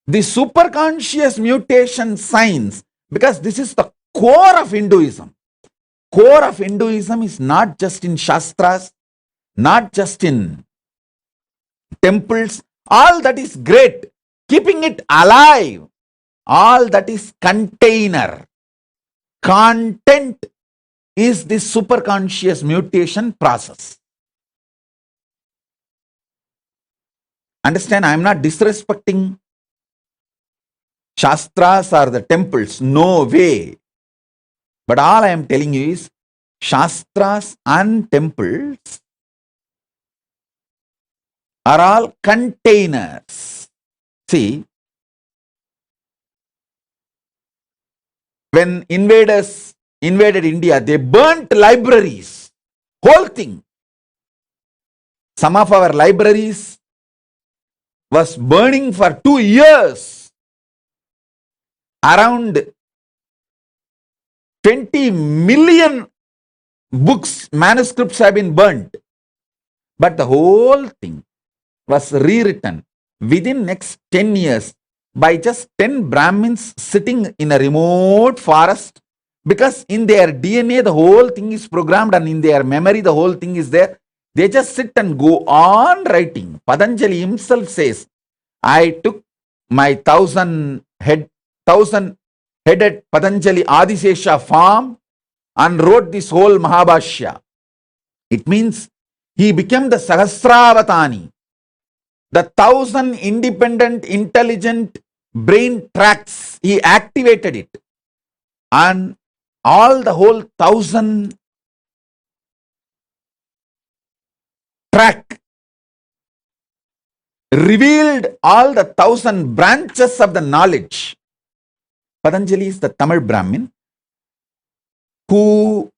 the superconscious mutation science, because this is the core of Hinduism. Core of Hinduism is not just in Shastras, not just in temples. All that is great. Keeping it alive, all that is container. Content is this superconscious mutation process. Understand, I am not disrespecting Shastras or the temples, no way. But all I am telling you is, Shastras and temples are all containers. See, when invaders invaded India, they burnt libraries, Whole thing. Some of our libraries was burning for 2 years. Around 20 million books, manuscripts have been burnt. But the whole thing was rewritten within next 10 years by just 10 Brahmins sitting in a remote forest, because in their DNA the whole thing is programmed and in their memory the whole thing is there. They just sit and go on writing. Patanjali himself says, I took my 1,000-headed Patanjali Adisesha farm and wrote this whole Mahabhashya. It means he became the Sahasravatani, the 1,000 independent, intelligent brain tracts. He activated it, and all the whole 1,000 track revealed all the 1,000 branches of the knowledge. Patanjali is the Tamil Brahmin who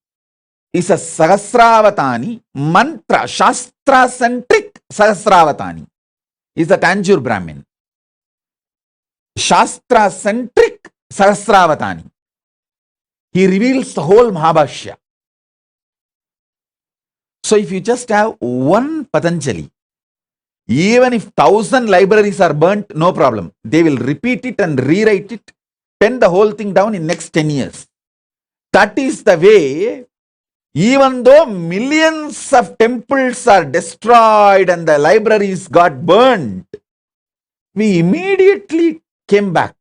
is a Sahasravatani, mantra, Shastra-centric Sahasravatani. Is the Tanjore Brahmin. Shastra-centric Sahasravatani. He reveals the whole Mahabhashya. So if you just have one Patanjali, even if 1,000 libraries are burnt, no problem. They will repeat it and rewrite it, pen the whole thing down in next 10 years. That is the way, even though millions of temples are destroyed and the libraries got burned, we immediately came back.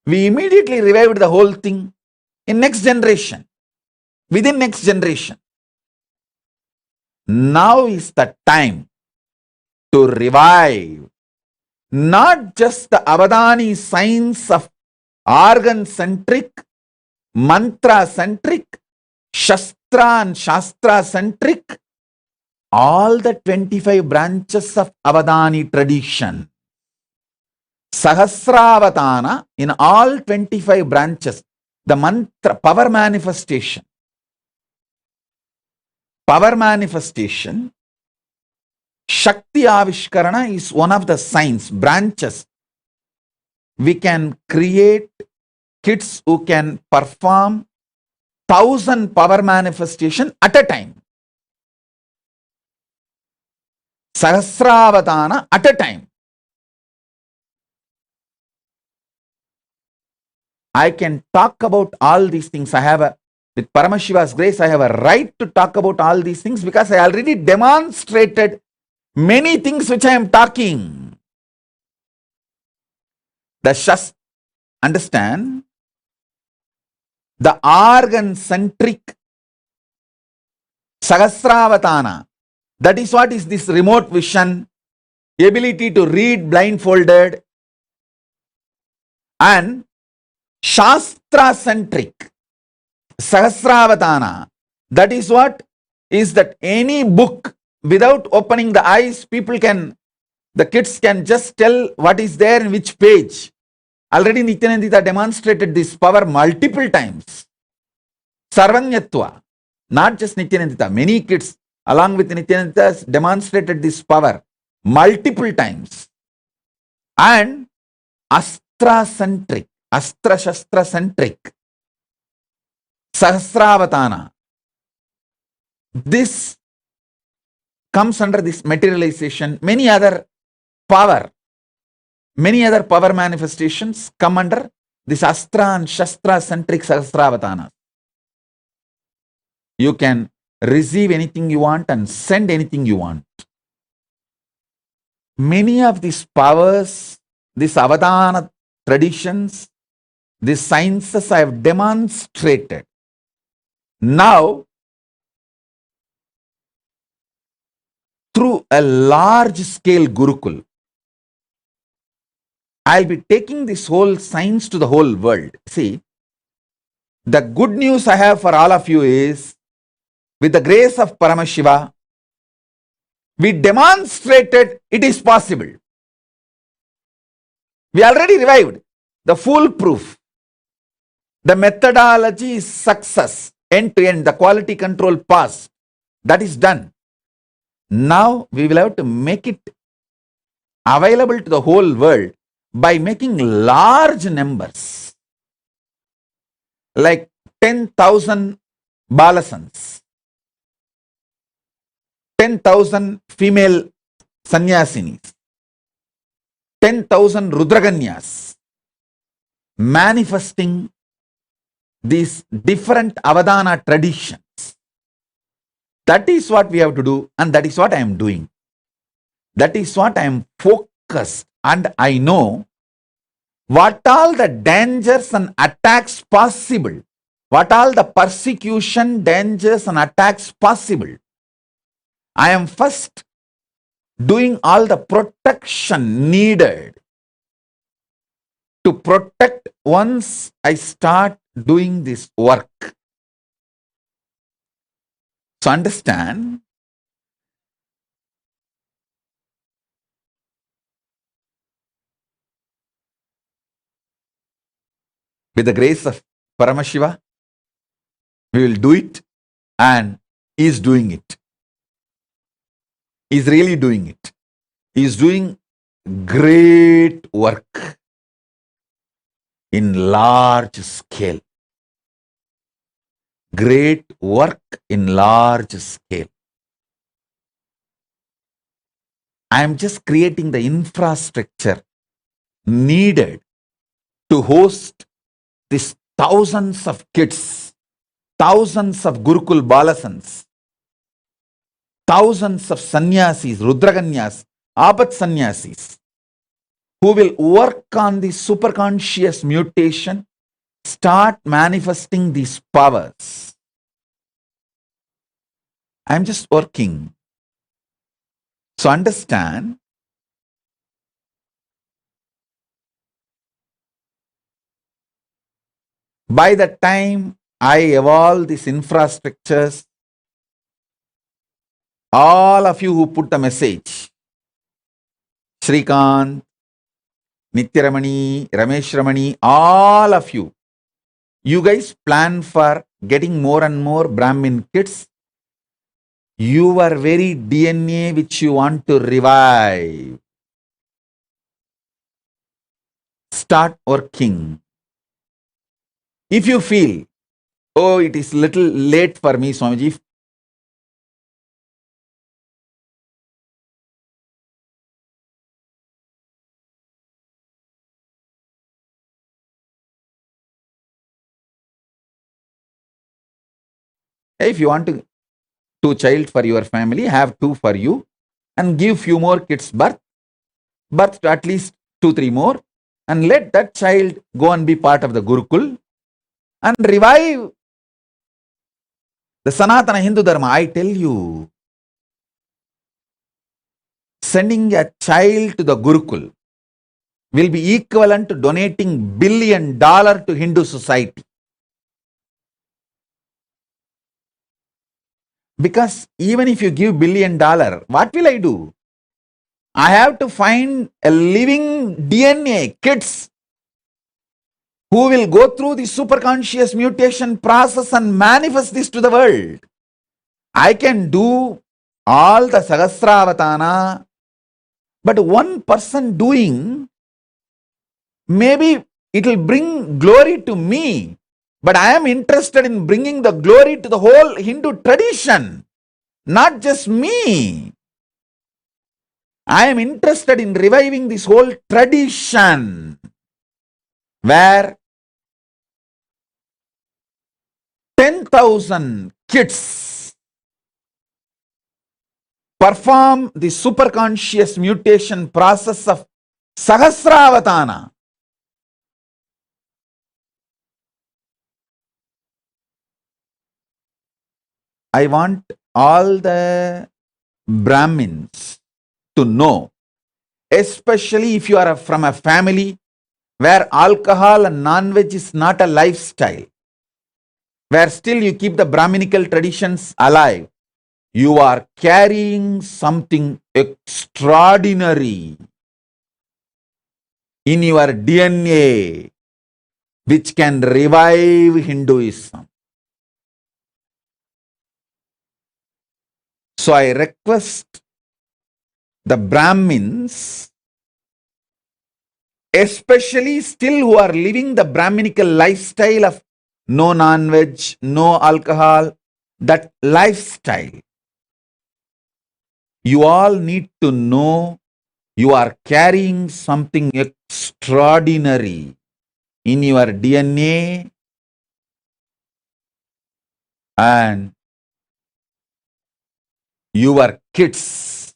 We immediately revived the whole thing in next generation, within next generation. Now is the time to revive not just the Avadhanis science of organ-centric, mantra-centric, Shastra and Shastra-centric, all the 25 branches of Avadhani tradition. Sahasravatana in all 25 branches, the mantra, power manifestation. Power manifestation, Shakti Avishkarana is one of the signs, branches. We can create kids who can perform 1,000 power manifestation at a time. Sahasravatana at a time. I can talk about all these things. With Paramashiva's grace, I have a right to talk about all these things because I already demonstrated many things which I am talking. Understand? The organ-centric Sahasravatana, that is what is this remote vision, ability to read blindfolded, and Shastra-centric Sahasravatana, that is what is that any book without opening the eyes, the kids can just tell what is there in which page. Already Nithyananda demonstrated this power multiple times. Sarvanyatva, not just Nithyananda, many kids along with Nithyananda demonstrated this power multiple times. And Astra-centric, Astra-Shastra-centric Sahasravatana. This comes under this materialization. Many other power manifestations come under this Astra and Shastra-centric Sahasravatana. You can receive anything you want and send anything you want. Many of these powers, these Avadhana traditions, these sciences I have demonstrated. Now, through a large-scale Gurukul, I'll be taking this whole science to the whole world. See, the good news I have for all of you is, with the grace of Paramashiva, we demonstrated it is possible. We already revived the foolproof. The methodology is success. end to end, the quality control passed. That is done. Now we will have to make it available to the whole world by making large numbers, like 10,000 balasans, 10,000 female sannyasinis, 10,000 rudraganyas, manifesting these different Avadhana traditions. That is what we have to do, and that is what I am doing. That is what I am focused, and I know what all the dangers and attacks possible, what all the persecution, dangers and attacks possible. I am first doing all the protection needed to protect once I start doing this work. So understand, with the grace of Paramashiva, we will do it, and he is doing it. He is really doing it. He is doing great work in large scale. Great work in large scale. I am just creating the infrastructure needed to host these thousands of kids, thousands of Gurukul Balasans, thousands of sannyasis, rudraganyas, apat sannyasis, who will work on the superconscious mutation, start manifesting these powers. I am just working. So understand, by the time I evolve these infrastructures, all of you who put the message, Shrikant, Nithyaramani, Ramesh Ramani, all of you, you guys plan for getting more and more Brahmin kids. Your very DNA which you want to revive. Start working. If you feel, oh, it is little late for me, Swamiji. If you want to 2 child for your family, have 2 for you, and give few more kids birth to at least 2-3 more, and let that child go and be part of the Gurukul and revive the Sanatana Hindu Dharma. I tell you, sending a child to the Gurukul will be equivalent to donating $1 billion to Hindu society. Because even if you give $1 billion, what will I do? I have to find a living DNA, kids, who will go through the superconscious mutation process and manifest this to the world. I can do all the Sahasravatana, but one person doing, maybe it will bring glory to me, but I am interested in bringing the glory to the whole Hindu tradition, not just me. I am interested in reviving this whole tradition where 10,000 kids perform the superconscious mutation process of Sahasravatana. I want all the Brahmins to know, especially if you are from a family where alcohol and non-veg is not a lifestyle, where still you keep the Brahminical traditions alive, you are carrying something extraordinary in your DNA which can revive Hinduism. So I request the Brahmins, especially still who are living the Brahminical lifestyle of no non-veg, no alcohol, that lifestyle. You all need to know you are carrying something extraordinary in your DNA, and your kids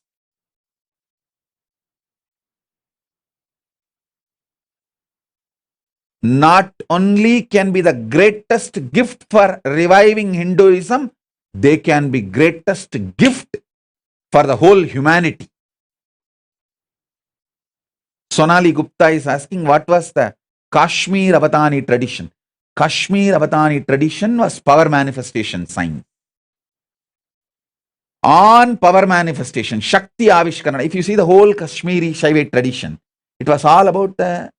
not only can be the greatest gift for reviving Hinduism, they can be greatest gift for the whole humanity. Sonali Gupta is asking, what was the Kashmir Avadhani tradition? Kashmir Avadhani tradition was power manifestation science. On power manifestation, Shakti Avishkarana. If you see the whole Kashmiri Shaivite tradition, it was all about the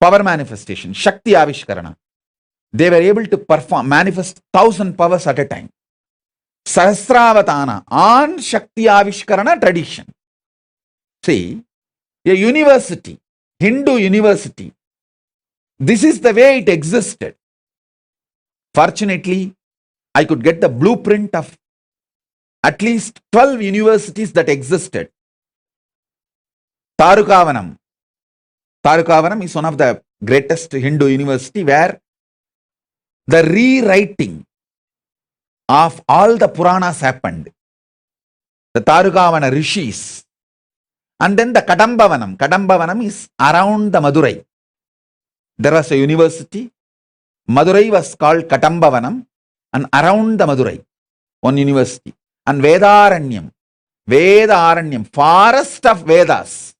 power manifestation, Shakti Avishkarana. They were able to manifest 1,000 powers at a time. Sahasravatana on Shakti Avishkarana tradition. See, a university, Hindu university, this is the way it existed. Fortunately, I could get the blueprint of at least 12 universities that existed. Tarukavanam. Tarukavanam is one of the greatest Hindu university where the rewriting of all the Puranas happened. The Tarukavana rishis. And then the Kadambavanam. Kadambavanam is around the Madurai. There was a university. Madurai was called Kadambavanam, and around the Madurai, one university. And Vedaranyam. Vedaranyam, forest of Vedas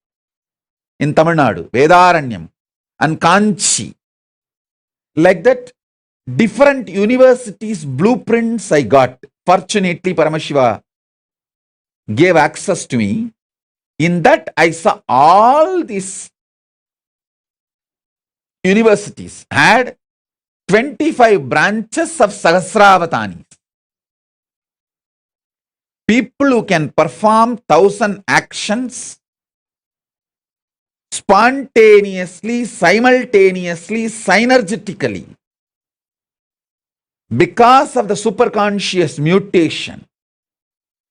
in Tamil Nadu. Vedaranyam. And Kanchi. Like that, different universities' blueprints I got. Fortunately, Paramashiva gave access to me. In that, I saw all these universities had 25 branches of Sahasravatanis. People who can perform 1,000 actions spontaneously, simultaneously, synergetically. Because of the superconscious mutation,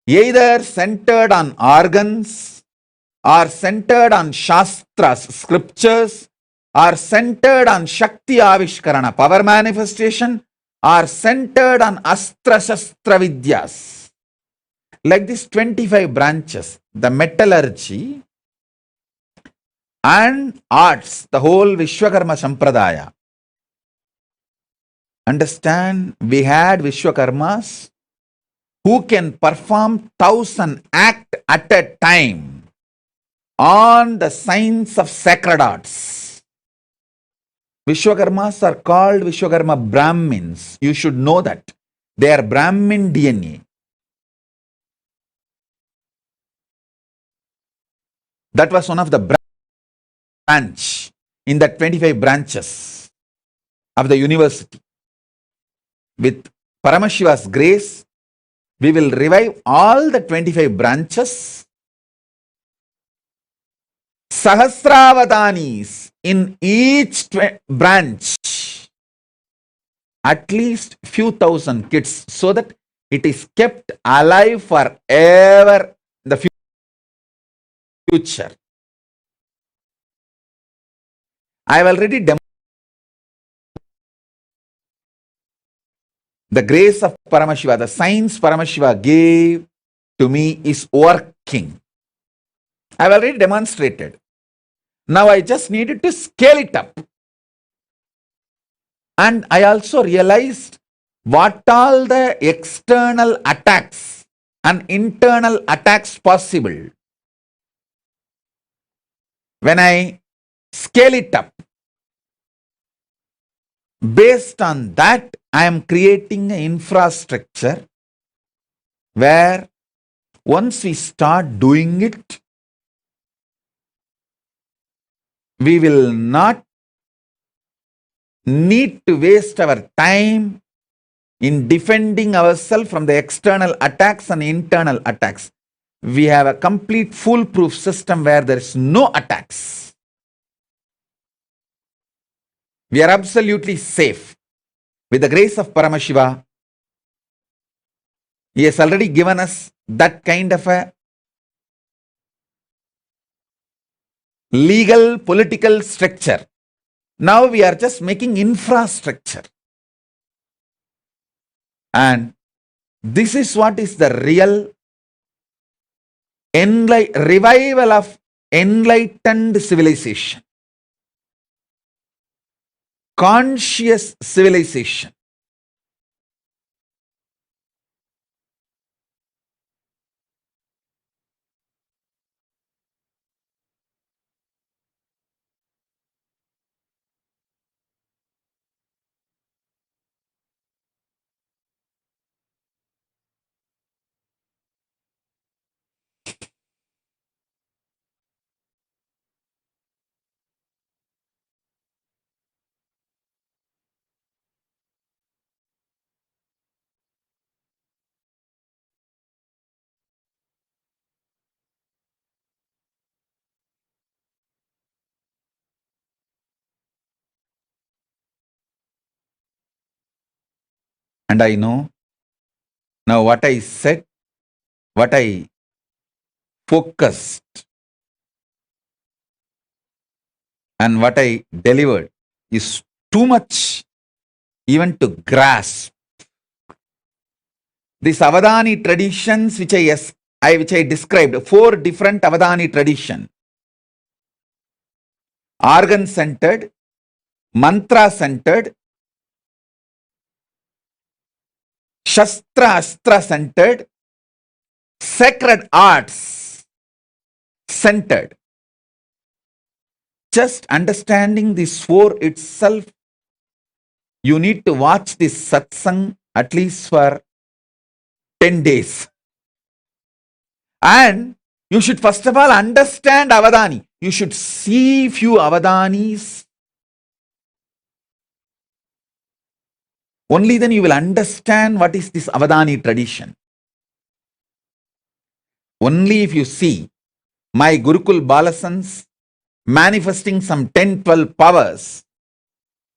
either centered on organs, or centered on Shastras, scriptures, or centered on Shakti Avishkarana, power manifestation, or centered on Astra Shastra Vidyas. Like these 25 branches, the metallurgy and arts, the whole Vishwakarma Sampradaya. Understand, we had Vishwakarmas who can perform 1,000 acts at a time on the science of sacred arts. Vishwakarmas are called Vishwakarma Brahmins. You should know that. They are Brahmin DNA. That was one of the branch in the 25 branches of the university. With Paramashiva's grace, we will revive all the 25 branches. Sahasravadanis in each branch, at least few thousand kids, so that it is kept alive forever in the future. I have already demonstrated the grace of Paramashiva, the science Paramashiva gave to me is working. I have already demonstrated. Now I just needed to scale it up. And I also realized what all the external attacks and internal attacks possible. When I scale it up, based on that, I am creating an infrastructure where once we start doing it, we will not need to waste our time in defending ourselves from the external attacks and internal attacks. We have a complete foolproof system where there is no attacks. We are absolutely safe. With the grace of Paramashiva, he has already given us that kind of a legal political structure. Now we are just making infrastructure. And this is what is the real revival of enlightened civilization. Conscious civilization. And I know now what I said, what I focused, and what I delivered is too much even to grasp. These Avadhani traditions which I described, 4 different Avadhani tradition. Organ-centered, mantra-centered, Shastra-Astra-centered, sacred arts centered. Just understanding this 4 itself, you need to watch this satsang at least for 10 days. And you should first of all understand Avadhani. You should see few Avadhanis. Only then you will understand what is this Avadhani tradition. Only if you see my Gurukul Balasans manifesting some 10-12 powers,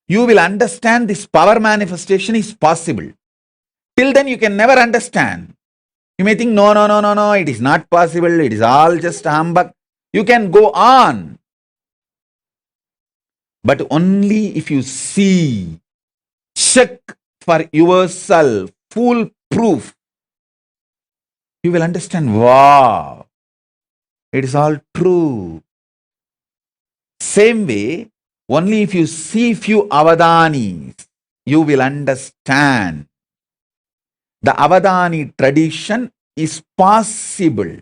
you will understand this power manifestation is possible. Till then you can never understand. You may think, no, it is not possible, it is all just humbug. You can go on. But only if you see, check for yourself, foolproof, you will understand, wow, it is all true. Same way, only if you see few Avadhanis, you will understand. The Avadhani tradition is possible.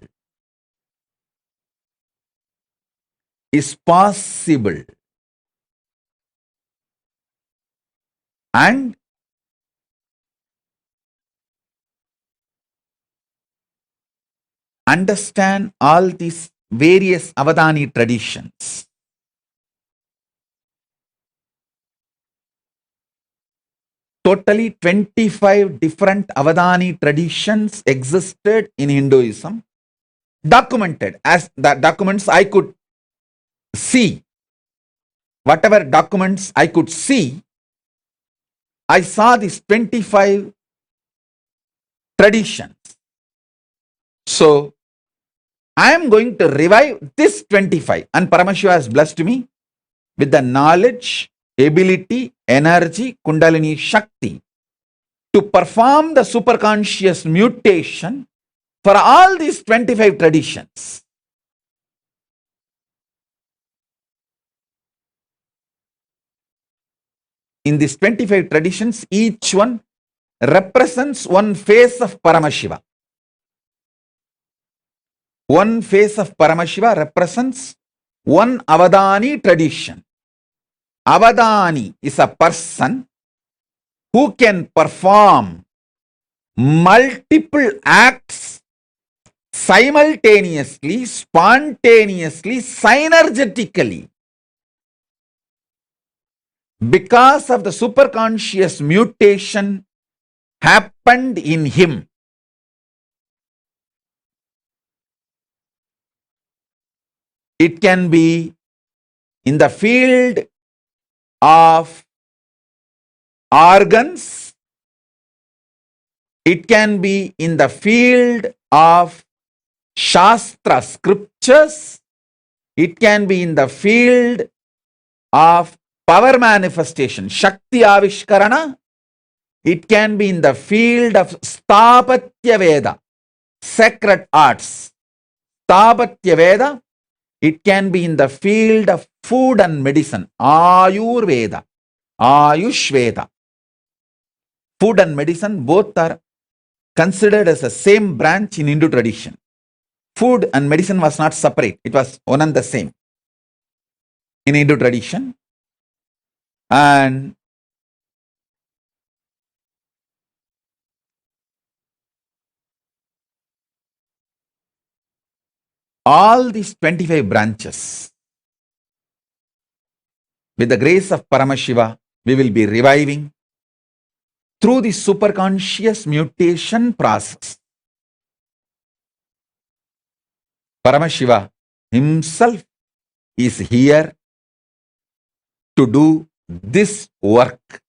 Is possible. And understand all these various Avadhani traditions. Totally 25 different Avadhani traditions existed in Hinduism, documented as the documents I could see. Whatever documents I could see, I saw these 25 traditions. So, I am going to revive this 25, and Paramashiva has blessed me with the knowledge, ability, energy, Kundalini Shakti to perform the superconscious mutation for all these 25 traditions. In these 25 traditions, each one represents one face of Paramashiva. One face of Paramashiva represents one Avadhani tradition. Avadhani is a person who can perform multiple acts simultaneously, spontaneously, synergetically. Because of the superconscious mutation happened in him. It can be in the field of organs. It can be in the field of Shastra scriptures. It can be in the field of power manifestation, Shakti Avishkarana. It can be in the field of Stapatya Veda, sacred arts. Stapatya Veda. It can be in the field of food and medicine, Ayurveda, Ayush Veda. Food and medicine both are considered as the same branch in Hindu tradition. Food and medicine was not separate. It was one and the same in Hindu tradition. And all these 25 branches, with the grace of Paramashiva, we will be reviving through the superconscious mutation process. Paramashiva himself is here to do this work,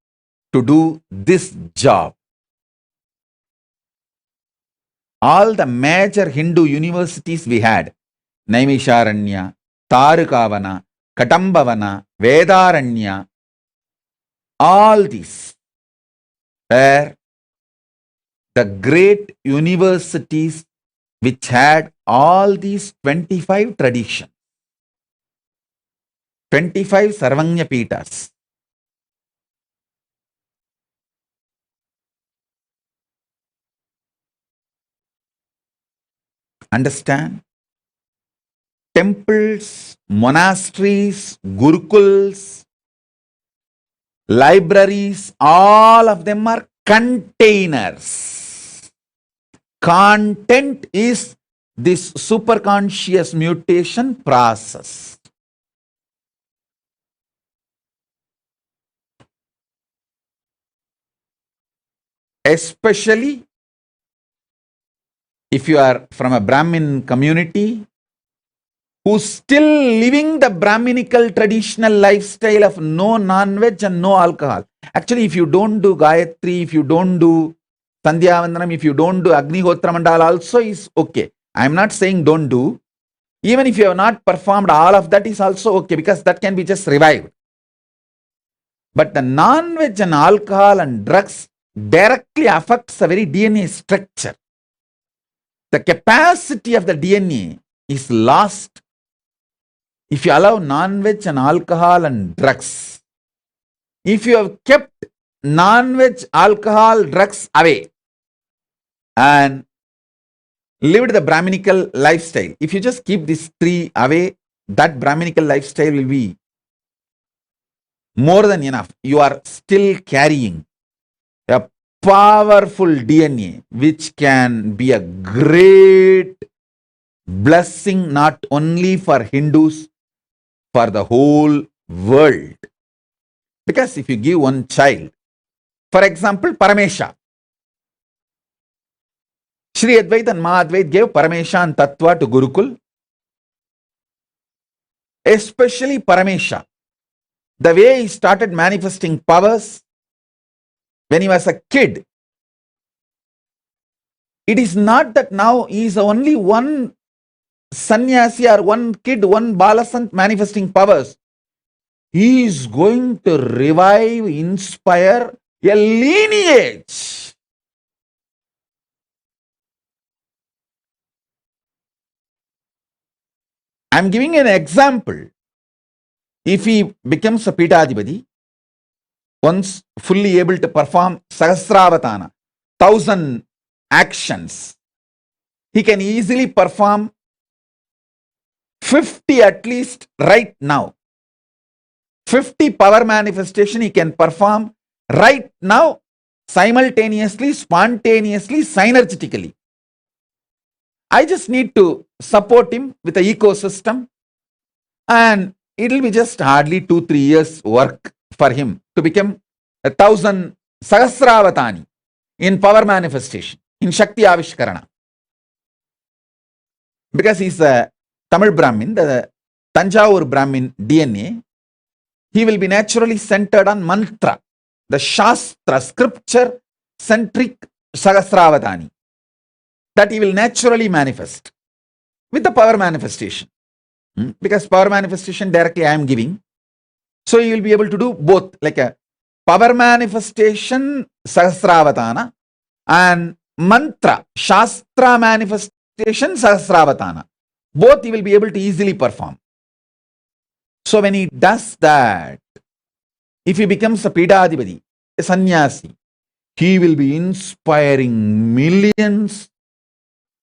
to do this job. All the major Hindu universities we had, Naimisharanya, Tarukavana, Katambavana, Vedaranya, all these were the great universities which had all these 25 traditions, 25 Sarvanya Pitas. Understand? Temples, monasteries, gurukuls, libraries, all of them are containers. Content is this superconscious mutation process. Especially if you are from a Brahmin community who's still living the Brahminical traditional lifestyle of no non-veg and no alcohol. Actually, if you don't do Gayatri, if you don't do Sandhya Vandanam, if you don't do Agnihotra Mandala also is okay. I'm not saying don't do. Even if you have not performed all of that is also okay, because that can be just revived. But the non-veg and alcohol and drugs directly affects the very DNA structure. The capacity of the DNA is lost if you allow non-veg and alcohol and drugs. If you have kept non-veg, alcohol, drugs away and lived the Brahminical lifestyle, if you just keep these three away, that Brahminical lifestyle will be more than enough. You are still carrying a powerful DNA which can be a great blessing not only for Hindus, for the whole world. Because if you give one child, for example, Paramesha, Sri Advaita and Mahadvaita gave Paramesha and Tattva to Gurukul. Especially Paramesha, the way he started manifesting powers when he was a kid. It is not that now he is only one sannyasi or one kid, one balasant manifesting powers. He is going to revive, inspire a lineage. I am giving an example. If he becomes a Pitadipati, once fully able to perform Sahasravatana, 1000 actions, he can easily perform 50 at least right now. 50 power manifestation he can perform right now, simultaneously, spontaneously, synergetically. I just need to support him with the ecosystem, and it will be just hardly 2-3 years work for him to become 1000 Sahasravatani. in power manifestation, in Shakti Avishkarana. Because he's a Tamil Brahmin, the Tanjavur Brahmin DNA, he will be naturally centered on mantra, the Shastra, scripture centric Sahasravadani, that he will naturally manifest with the power manifestation. Because power manifestation directly I am giving. So you will be able to do both, like a power manifestation Sahasravatana and mantra Shastra manifestation Sahasravatana. Both you will be able to easily perform. So when he does that, if he becomes a Pidadipati, a sannyasi, he will be inspiring millions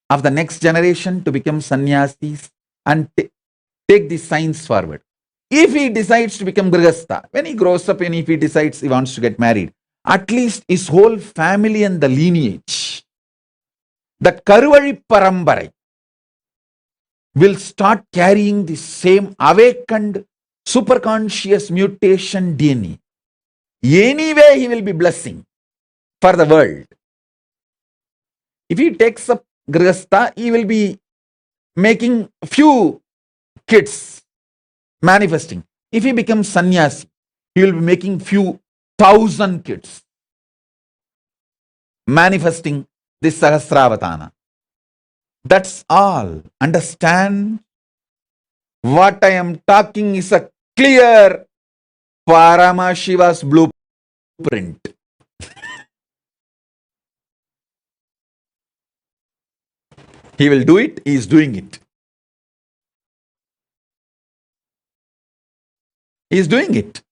of the next generation to become sannyasis and take this science forward. If he decides to become Grihastha, when he grows up and if he decides he wants to get married, at least his whole family and the lineage, that Karuvari Parambarai, will start carrying the same awakened superconscious mutation DNA. Anyway, he will be blessing for the world. If he takes up Grihastha, he will be making few kids manifesting. If he becomes sannyasi, he will be making few thousand kids manifesting this Sahasravatana. That's all. Understand? What I am talking is a clear Paramashiva's blueprint. He will do it, he is doing it. He is doing it.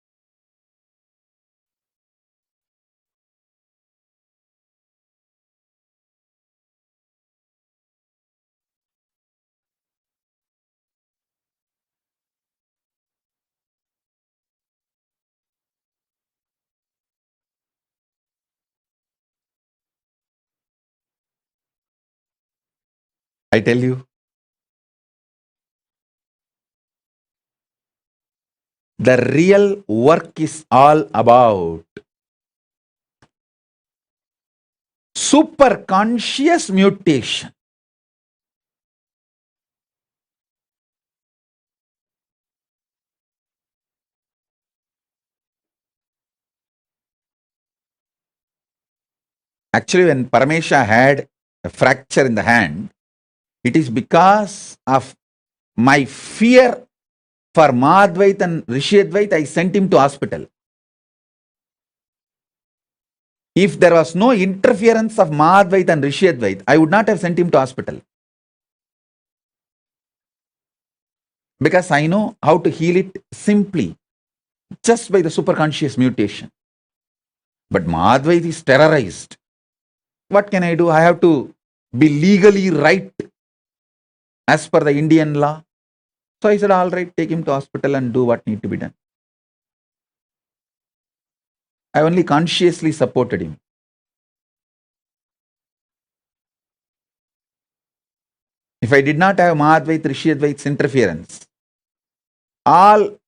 I tell you, the real work is all about superconscious mutation. Actually, when Paramesha had a fracture in the hand, it is because of my fear for Madhvait and Rishiyadvait, I sent him to hospital. If there was no interference of Madhvait and Rishiyadvait, I would not have sent him to hospital. Because I know how to heal it simply, just by the superconscious mutation. But Madhvait is terrorized. What can I do? I have to be legally right as per the Indian law. So I said, all right, take him to hospital and do what need to be done. I only consciously supported him. If I did not have Mahadvait, Rishiyadvait's interference, all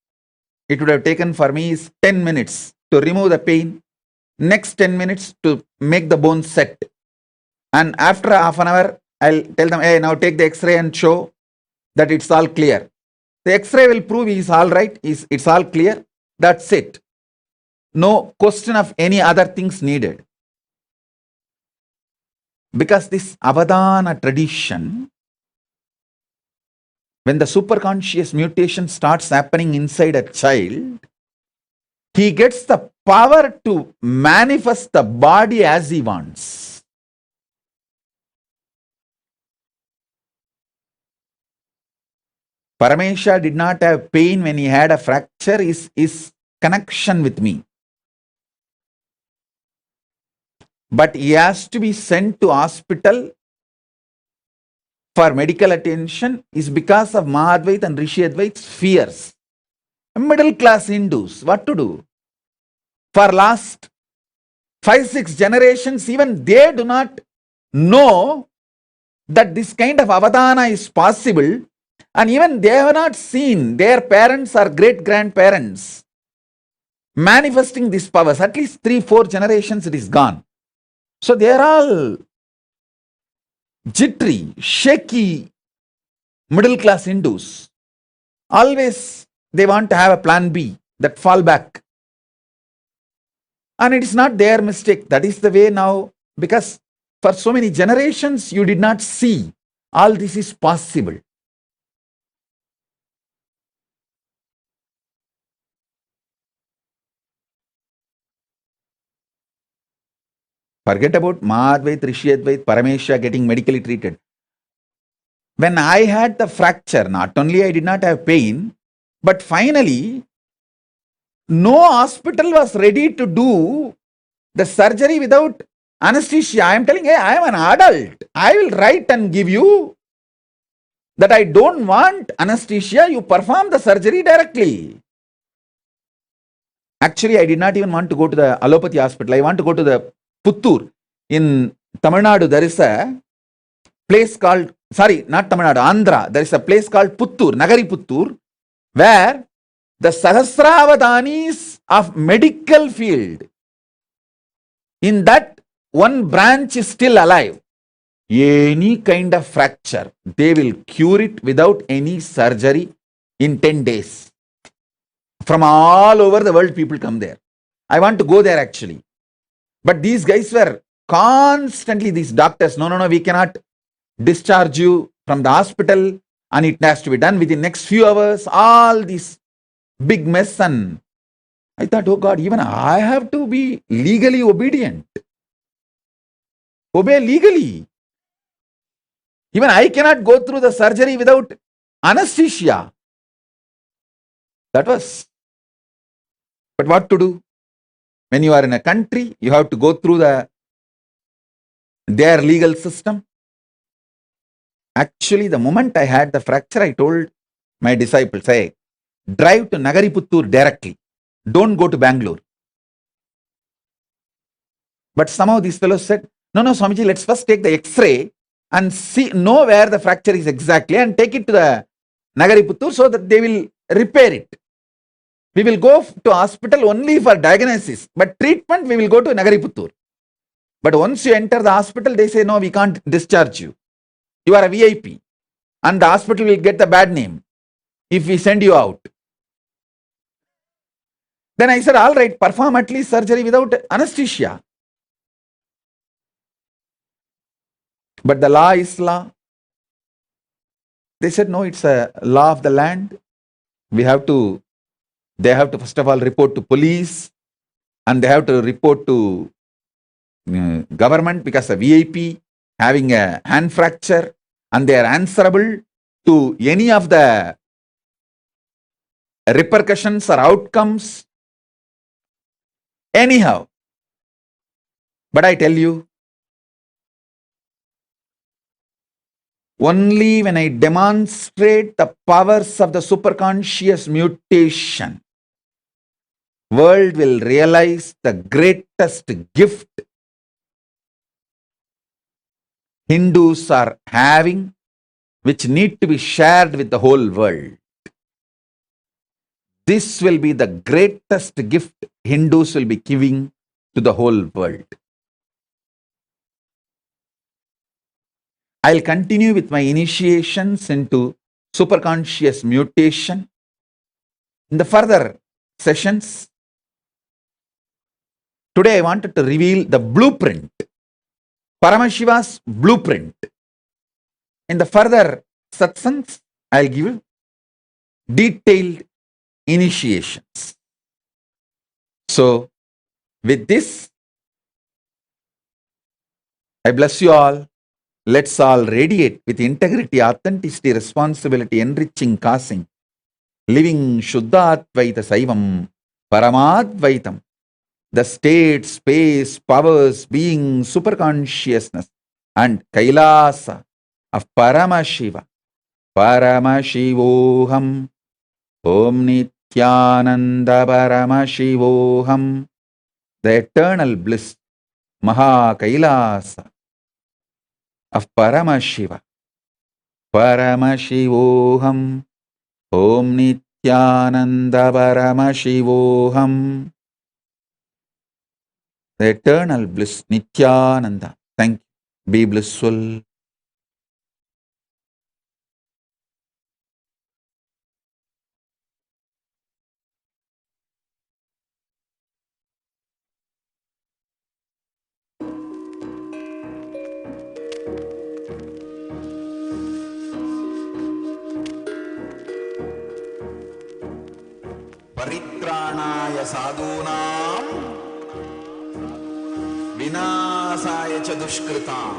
it would have taken for me is 10 minutes to remove the pain, next 10 minutes to make the bone set. And after half an hour, I'll tell them, hey, now take the X-ray and show that it's all clear. The X-ray will prove he's all right, it's all clear. That's it. No question of any other things needed. Because this Avadhana tradition, when the superconscious mutation starts happening inside a child, he gets the power to manifest the body as he wants. Paramesha did not have pain when he had a fracture, his connection with me. But he has to be sent to hospital for medical attention is because of Mahadvait and Rishiyadvait's fears. Middle class Hindus, what to do? For last 5-6 generations, even they do not know that this kind of Avadhana is possible, and even they have not seen their parents or great-grandparents manifesting these powers. At least 3-4 generations it is gone. So they are all jittery, shaky, middle class Hindus. Always they want to have a plan B, that fallback. And it is not their mistake. That is the way now, because for so many generations you did not see all this is possible. Forget about Mahadvait, Rishyadvait, Parameshya getting medically treated. When I had the fracture, not only I did not have pain, but finally, no hospital was ready to do the surgery without anesthesia. I am telling, hey, I am an adult. I will write and give you that I don't want anesthesia. You perform the surgery directly. Actually, I did not even want to go to the allopathy hospital. I want to go to the Puttur. In Tamil Nadu, there is a place called, sorry, not Tamil Nadu, Andhra. There is a place called Puttur, Nagari Puttur, where the Sahasravadhanis of medical field, in that one branch is still alive. Any kind of fracture, they will cure it without any surgery in 10 days. From all over the world, people come there. I want to go there actually. But these guys were constantly, these doctors, no, we cannot discharge you from the hospital and it has to be done within next few hours. All this big mess. And I thought, oh God, even I have to be legally obedient. Obey legally. Even I cannot go through the surgery without anesthesia. That was. But what to do? When you are in a country, you have to go through their legal system. Actually, the moment I had the fracture, I told my disciples, hey, drive to Nagari Puttur directly. Don't go to Bangalore. But somehow these fellows said, no, Swamiji, let's first take the X-ray and know where the fracture is exactly and take it to the Nagari Puttur so that they will repair it. We will go to hospital only for diagnosis, but treatment we will go to Nagari Puttur. But once you enter the hospital, they say, no, we can't discharge you. You are a VIP. And the hospital will get the bad name if we send you out. Then I said, all right, perform at least surgery without anesthesia. But the law is law. They said, no, it's a law of the land. They have to first of all report to police and they have to report to government because a VIP having a hand fracture and they are answerable to any of the repercussions or outcomes. Anyhow, but I tell you, only when I demonstrate the powers of the superconscious mutation, world will realize the greatest gift Hindus are having, which need to be shared with the whole world. This will be the greatest gift Hindus will be giving to the whole world. I'll continue with my initiations into superconscious mutation in the further sessions. Today I wanted to reveal the blueprint, Paramashiva's blueprint. In the further satsangs, I'll give you detailed initiations. So, with this, I bless you all. Let's all radiate with integrity, authenticity, responsibility, enriching, causing, living Shuddhatvaita Saivam, Paramadvaitam, the state, space, powers, being, superconsciousness, and Kailasa of Paramashiva, Paramashivoham, Om Nithyananda Paramashivoham, the eternal bliss, Maha Kailasa of Paramashiva, Paramashivoham, Om Nithyananda Paramashivoham. the eternal bliss, Nithyananda. Thank you. Be blissful. Paritranaya sadhunam vinasaya cha dushkritam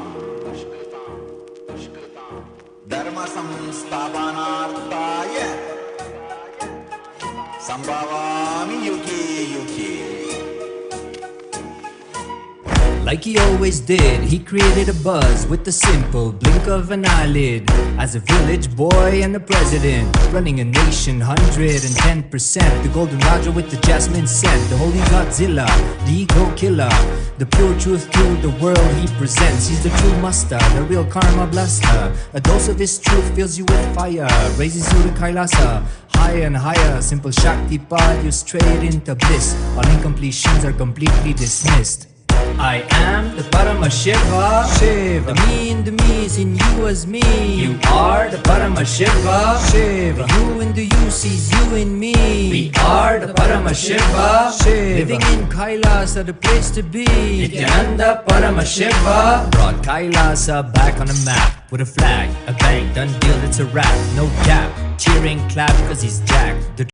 dharma samsthapanarthaya sambhavami yuge yuge. Like he always did, he created a buzz with the simple blink of an eyelid. As a village boy and a president, running a nation 110%. The golden Raja with the jasmine scent, the holy Godzilla, the ego killer, the pure truth to the world he presents. He's the true master, the real karma blaster. A dose of his truth fills you with fire, raises you to Kailasa, higher and higher. Simple Shakti path, you straight into bliss. All incompletions are completely dismissed. I am the Paramashiva, Shiva. The me in the me is in you as me. You are the Paramashiva, Shiva. The you in the you sees you in me. We are the Paramashiva, Shiva. Living in Kailasa, the place to be. Nithyananda Paramashiva brought Kailasa back on the map with a flag, a bang, done deal, it's a wrap. No gap, cheering, clap, cause he's Jack. The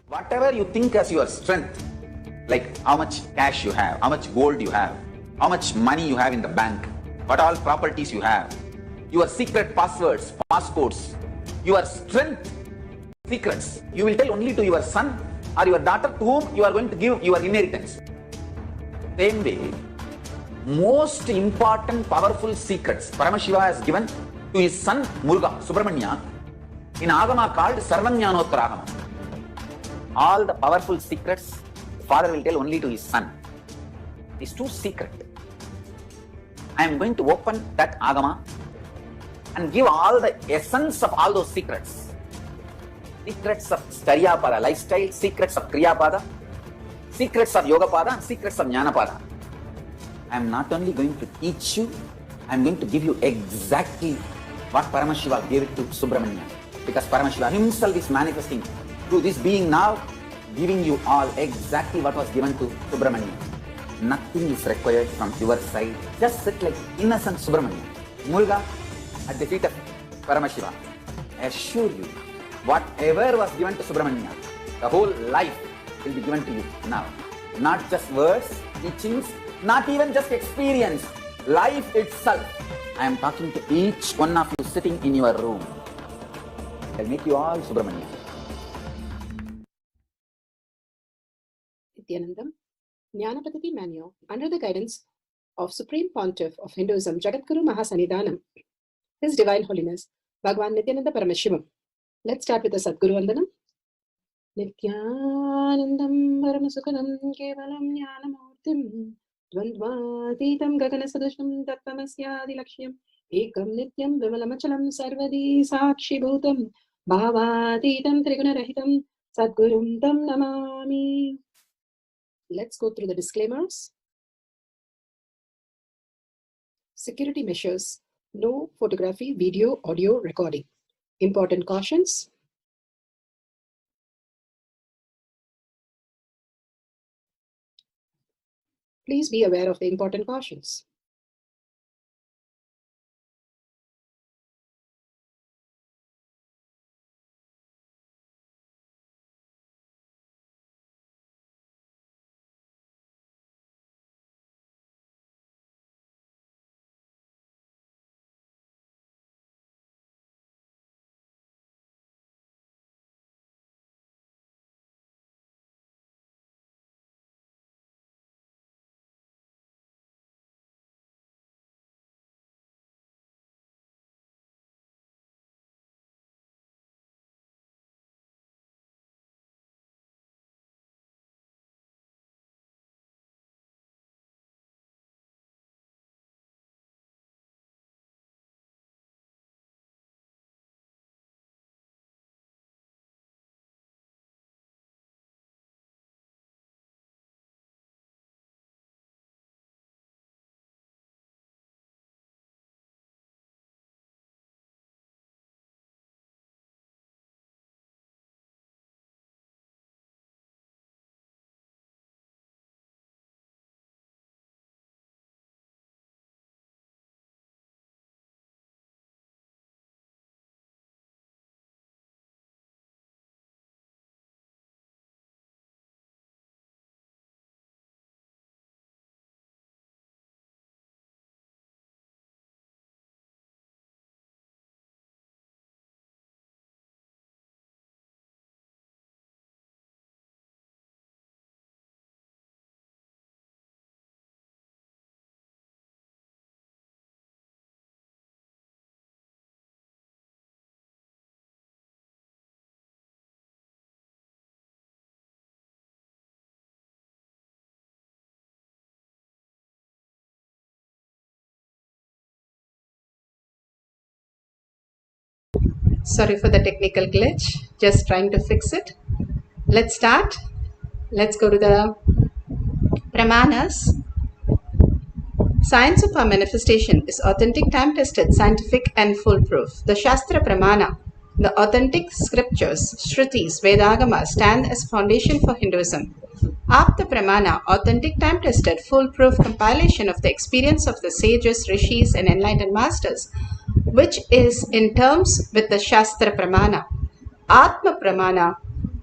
Whatever you think as your strength, like how much cash you have, how much gold you have, how much money you have in the bank, what all properties you have, your secret passwords, passcodes, your strength secrets, you will tell only to your son or your daughter to whom you are going to give your inheritance. Same way, most important powerful secrets Paramashiva has given to his son Muruga, Subramanya, in Agama called Sarvanyanottara. All the powerful secrets, father will tell only to his son. It's too secret. I am going to open that Agama and give all the essence of all those secrets. Secrets of Staryapada lifestyle, secrets of Kriyapada, secrets of Yogapada, secrets of Jnanapada. I am not only going to teach you, I am going to give you exactly what Paramashiva gave it to Subramanya. Because Paramashiva himself is manifesting through this being now, giving you all exactly what was given to Subramanya. Nothing is required from your side. Just sit like innocent Subramanya, Muruga at the feet of Paramashiva. I assure you, whatever was given to Subramanya, the whole life will be given to you now. Not just words, teachings, not even just experience, life itself. I am talking to each one of you sitting in your room. I'll make you all Subramanya. Nithyanandam, Jnanapatati Manual, under the guidance of Supreme Pontiff of Hinduism, Jagadguru Mahasannidhanam, His Divine Holiness, Bhagwan Nithyananda Paramashivam. Let's start with the Sadguru Vandanam. Nithyanandam Paramasukhanam Kevalam Jnanamurtim Dvandvatitam Gaganasadusham Tattvamasya Laksham Ekam Nityam Vimalamachalam Sarvadi Sakshi Bhutam Bhavatitam Trigunarahitam Sadgurum Tam Namami. Let's go through the disclaimers. Security measures. No photography, video, audio recording. Important cautions. Please be aware of the important cautions. Sorry for the technical glitch, just trying to fix it. Let's start. Let's go to the Pramanas. Science of our manifestation is authentic, time-tested, scientific and foolproof. The Shastra Pramana, the authentic scriptures, Shrutis, Vedagamas, stand as foundation for Hinduism. Apta Pramana, authentic, time-tested, foolproof compilation of the experience of the sages, rishis and enlightened masters, which is in terms with the Shastra Pramana. Atma Pramana,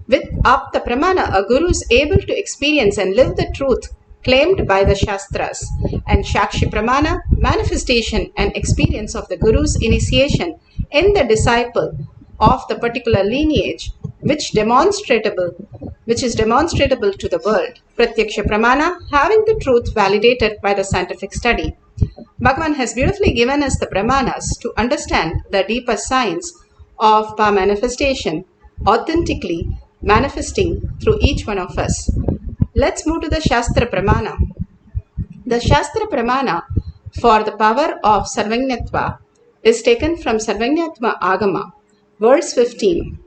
with Apta Pramana, a guru is able to experience and live the truth claimed by the Shastras. And Shakshi Pramana, manifestation and experience of the guru's initiation in the disciple of the particular lineage, which is demonstrable to the world. Pratyaksha Pramana, having the truth validated by the scientific study. Bhagavan has beautifully given us the Brahmanas to understand the deeper science of our manifestation, authentically manifesting through each one of us. Let's move to the Shastra Pramana. The Shastra Pramana for the power of Sarvajñatva is taken from Sarvajñatva Agama, verse 15.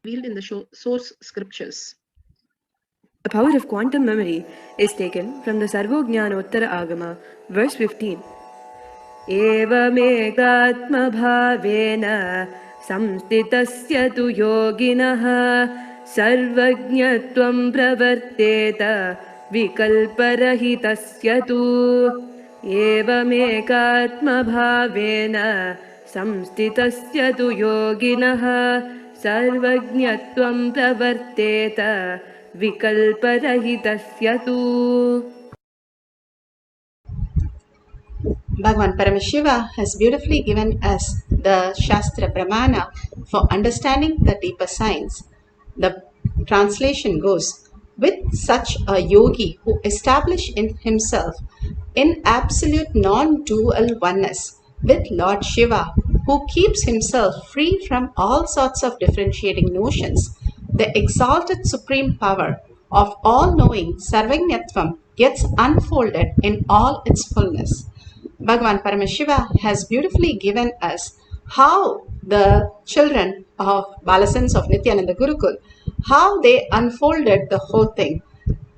Revealed in the source scriptures. The power of quantum memory is taken from the Sarvojñanottara Agama, verse 15. एवमेकात्मभावेन संस्थितस्य तु योगिनः सर्वज्ञत्वं प्रवर्तेत विकल्परहितस्य तु एवमेकात्मभावेन संस्थितस्य तु योगिनः सर्वज्ञत्वं प्रवर्तेत विकल्परहितस्य तु. Bhagavan Paramashiva has beautifully given us the Shastra Pramana for understanding the deeper science. The translation goes, with such a yogi who established in himself in absolute non-dual oneness with Lord Shiva, who keeps himself free from all sorts of differentiating notions, the exalted supreme power of all-knowing Sarvajñatvam gets unfolded in all its fullness. Bhagavan Paramashiva has beautifully given us how the children of Balasans of Nithyananda Gurukul, how they unfolded the whole thing.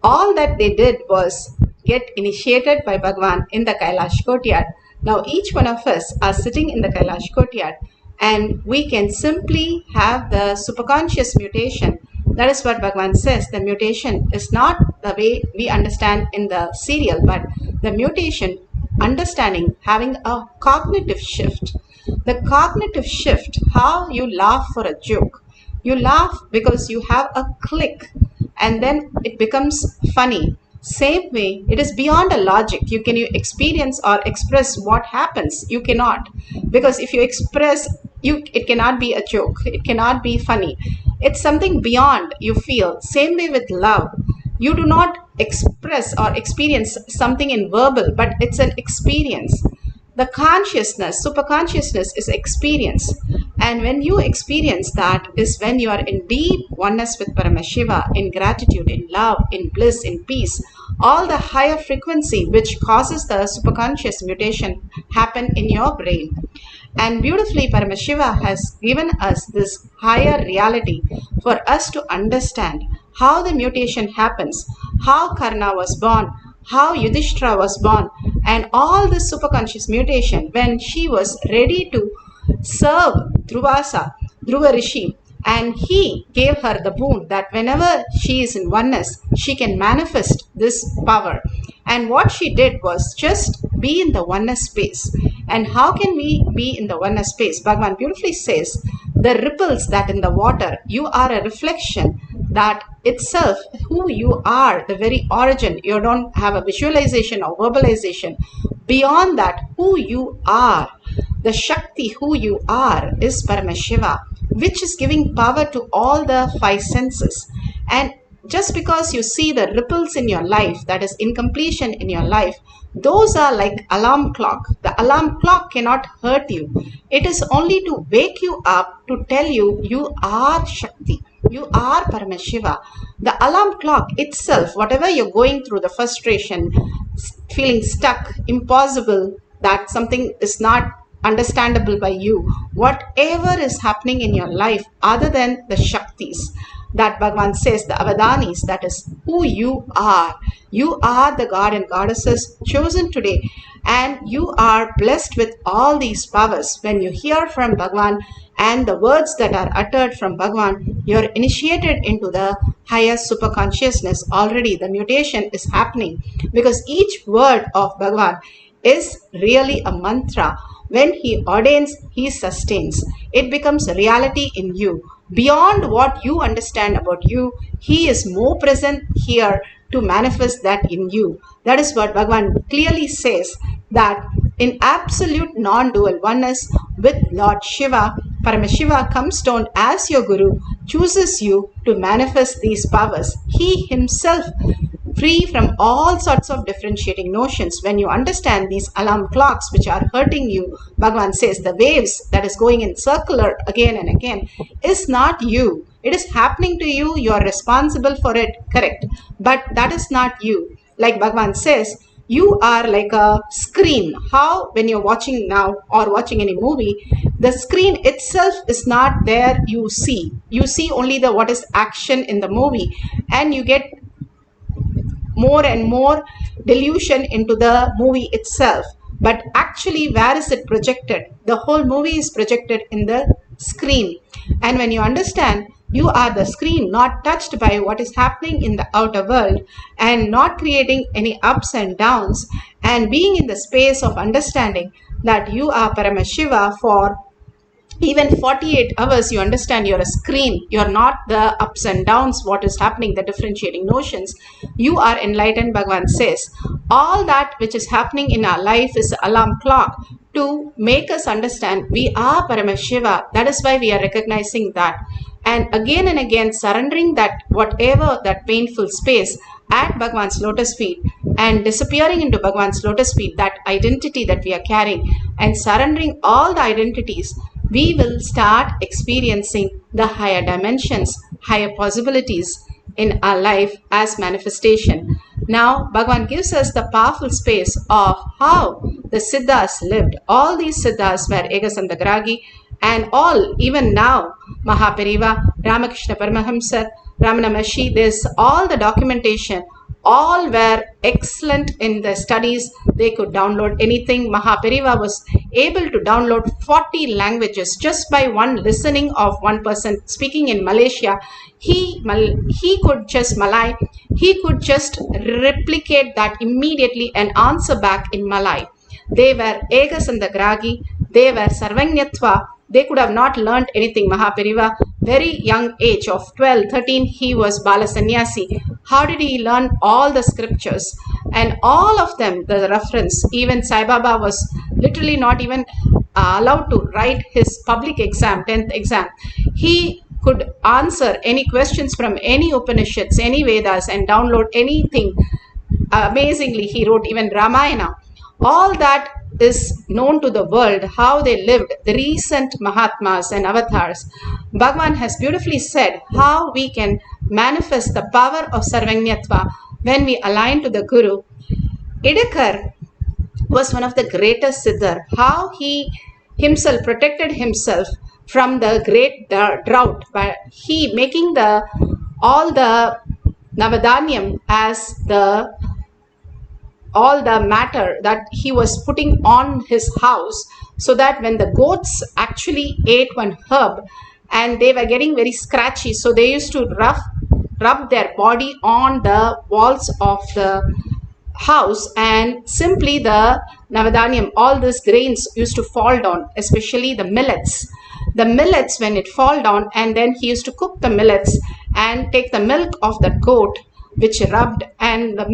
All that they did was get initiated by Bhagavan in the Kailash courtyard. Now each one of us are sitting in the Kailash courtyard and we can simply have the superconscious mutation. That is what Bhagavan says. The mutation is not the way we understand in the serial, but the mutation understanding, having a cognitive shift. The cognitive shift, how you laugh for a joke. You laugh because you have a click and then it becomes funny. Same way, it is beyond a logic. Can you experience or express what happens? You cannot. Because if you express, it cannot be a joke. It cannot be funny. It's something beyond you feel. Same way with love. You do not express or experience something in verbal, but it's an experience. The consciousness, superconsciousness is experience. And when you experience that is when you are in deep oneness with Paramashiva, in gratitude, in love, in bliss, in peace. All the higher frequency which causes the superconscious mutation happen in your brain. And beautifully Paramashiva has given us this higher reality for us to understand how the mutation happens, how Karna was born, how Yudhishthira was born, and all this superconscious mutation when she was ready to serve Dhruva Rishi, and he gave her the boon that whenever she is in oneness, she can manifest this power. And what she did was just be in the oneness space. And how can we be in the oneness space? Bhagavan beautifully says, the ripples that in the water, you are a reflection that itself, who you are, the very origin. You don't have a visualization or verbalization. Beyond that, who you are, the Shakti, who you are, is Paramashiva, which is giving power to all the five senses. And just because you see the ripples in your life, that is incompletion in your life, those are like alarm clock. The alarm clock cannot hurt you. It is only to wake you up, to tell you you are Shakti, you are Paramashiva. The alarm clock itself, whatever you're going through, the frustration, feeling stuck, impossible, that something is not understandable by you, whatever is happening in your life other than the Shaktis, that Bhagavan says, the Avadhanis, that is who you are. You are the God and goddesses chosen today, and you are blessed with all these powers. When you hear from Bhagavan and the words that are uttered from Bhagavan, you're initiated into the higher super consciousness. Already the mutation is happening, because each word of Bhagavan is really a mantra. When he ordains, he sustains. It becomes a reality in you. Beyond what you understand about you, he is more present here to manifest that in you. That is what Bhagavan clearly says, that in absolute non-dual oneness with Lord Shiva, Paramashiva comes down as your Guru, chooses you to manifest these powers. He himself, free from all sorts of differentiating notions. When you understand these alarm clocks which are hurting you, Bhagavan says the waves that is going in circular again and again is not you. It is happening to you. You are responsible for it, correct. But that is not you. Like Bhagavan says, you are like a screen. How when you're watching now or watching any movie, the screen itself is not there. You see only the what is action in the movie, and you get more and more delusion into the movie itself. But actually, where is it projected? The whole movie is projected in the screen. And when you understand you are the screen, not touched by what is happening in the outer world, and not creating any ups and downs, and being in the space of understanding that you are Paramashiva for even 48 hours, you understand you're a screen. You're not the ups and downs, what is happening, the differentiating notions. You are enlightened, Bhagavan says. All that which is happening in our life is an alarm clock to make us understand we are Paramashiva. That is why we are recognizing that. And again, surrendering that whatever that painful space at Bhagavan's lotus feet, and disappearing into Bhagavan's lotus feet, that identity that we are carrying, and surrendering all the identities, we will start experiencing the higher dimensions, higher possibilities in our life as manifestation. Now, Bhagavan gives us the powerful space of how the Siddhas lived. All these Siddhas were Egasandagragi, and all, even now, Mahapariva, Ramakrishna Paramahamsa, Ramana Maharshi, there's all the documentation. All were excellent in the studies. They could download anything. Mahapariva was able to download 40 languages just by one listening of one person speaking in Malaysia. He could just Malay. He could just replicate that immediately and answer back in Malay. They were Egasandagragi. They were Sarvanyatva. They could have not learned anything. Mahapariva, very young age of 12, 13, he was Bala Sannyasi. How did he learn all the scriptures? And all of them, the reference, even Sai Baba was literally not even allowed to write his public exam, 10th exam. He could answer any questions from any Upanishads, any Vedas, and download anything. Amazingly, he wrote even Ramayana. All that is known to the world, how they lived, the recent Mahatmas and avatars. Bhagavan has beautifully said how we can manifest the power of Sarvanyatva when we align to the Guru. Idakar was one of the greatest Siddhar. How he himself protected himself from the great drought by he making all the Navadanyam as all the matter that he was putting on his house, so that when the goats actually ate one herb and they were getting very scratchy, so they used to rub their body on the walls of the house, and simply the Navadanyam, all these grains used to fall down, especially the millets. The millets, when it fall down, and then he used to cook the millets and take the milk of the goat which rubbed, and the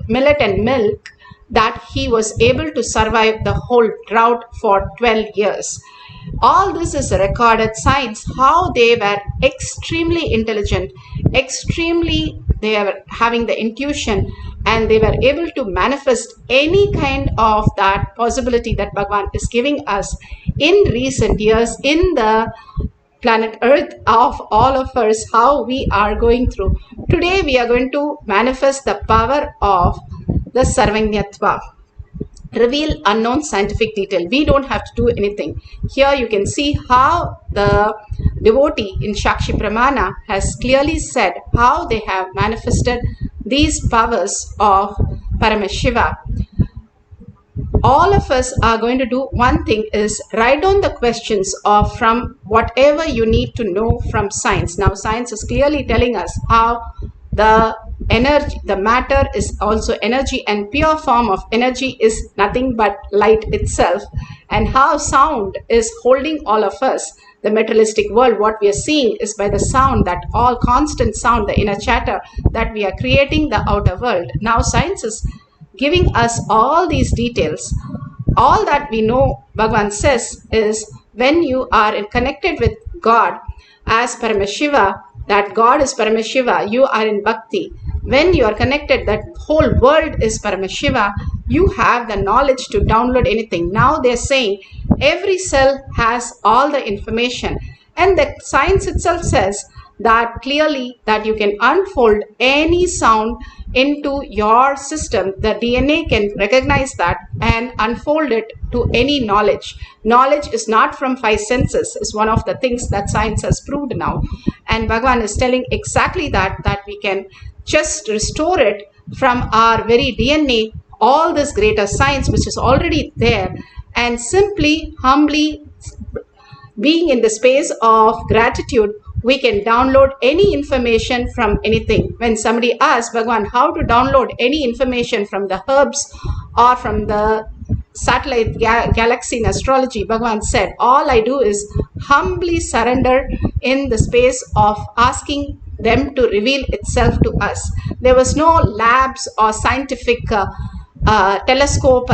millet and milk, that he was able to survive the whole drought for 12 years. All this is recorded science, how they were extremely intelligent, they were having the intuition, and they were able to manifest any kind of that possibility that Bhagavan is giving us in recent years in the planet Earth of all of us, how we are going through. Today we are going to manifest the power of the Sarvanyatva, reveal unknown scientific detail. We don't have to do anything. Here you can see how the devotee in Shakshi Pramana has clearly said how they have manifested these powers of Paramashiva. All of us are going to do one thing, is write down the questions of from whatever you need to know from science. Now science is clearly telling us how the energy, the matter is also energy, and pure form of energy is nothing but light itself, and how sound is holding all of us. The materialistic world, what we are seeing is by the sound, that all constant sound, the inner chatter, that we are creating the outer world. Now science is giving us all these details. All that we know, Bhagavan says, is when you are connected with God as Paramashiva, that God is Paramashiva, you are in Bhakti. When you are connected, that whole world is Paramashiva, you have the knowledge to download anything. Now they're saying every cell has all the information, and the science itself says that clearly that you can unfold any sound into your system. The DNA can recognize that and unfold it to any knowledge. Knowledge is not from five senses, is one of the things that science has proved now. And Bhagavan is telling exactly that we can just restore it from our very DNA, all this greater science which is already there, and simply, humbly being in the space of gratitude, we can download any information from anything. When somebody asks Bhagavan how to download any information from the herbs or from the satellite galaxy in astrology, Bhagavan said, all I do is humbly surrender in the space of asking them to reveal itself to us. There was no labs or scientific telescope,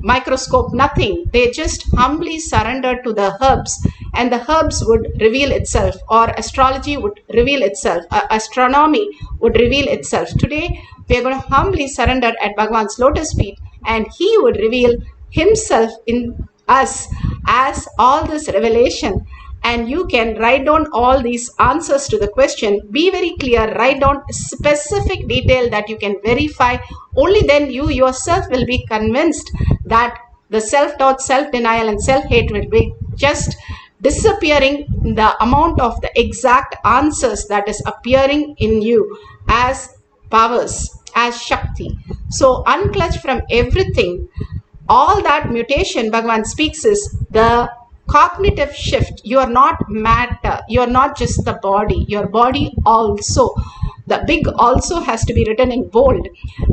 microscope, nothing. They just humbly surrendered to the herbs, and the herbs would reveal itself, or astrology would reveal itself, astronomy would reveal itself. Today we are going to humbly surrender at Bhagavan's lotus feet, and he would reveal himself in us as all this revelation. And you can write down all these answers to the question. Be very clear, write down specific detail that you can verify. Only then you yourself will be convinced that the self-doubt, self-denial and self-hate will be just disappearing in the amount of the exact answers that is appearing in you as powers, as Shakti. So unclutch from everything. All that mutation Bhagavan speaks is the cognitive shift. You are not matter, you are not just the body, your body also. The big also has to be written in bold,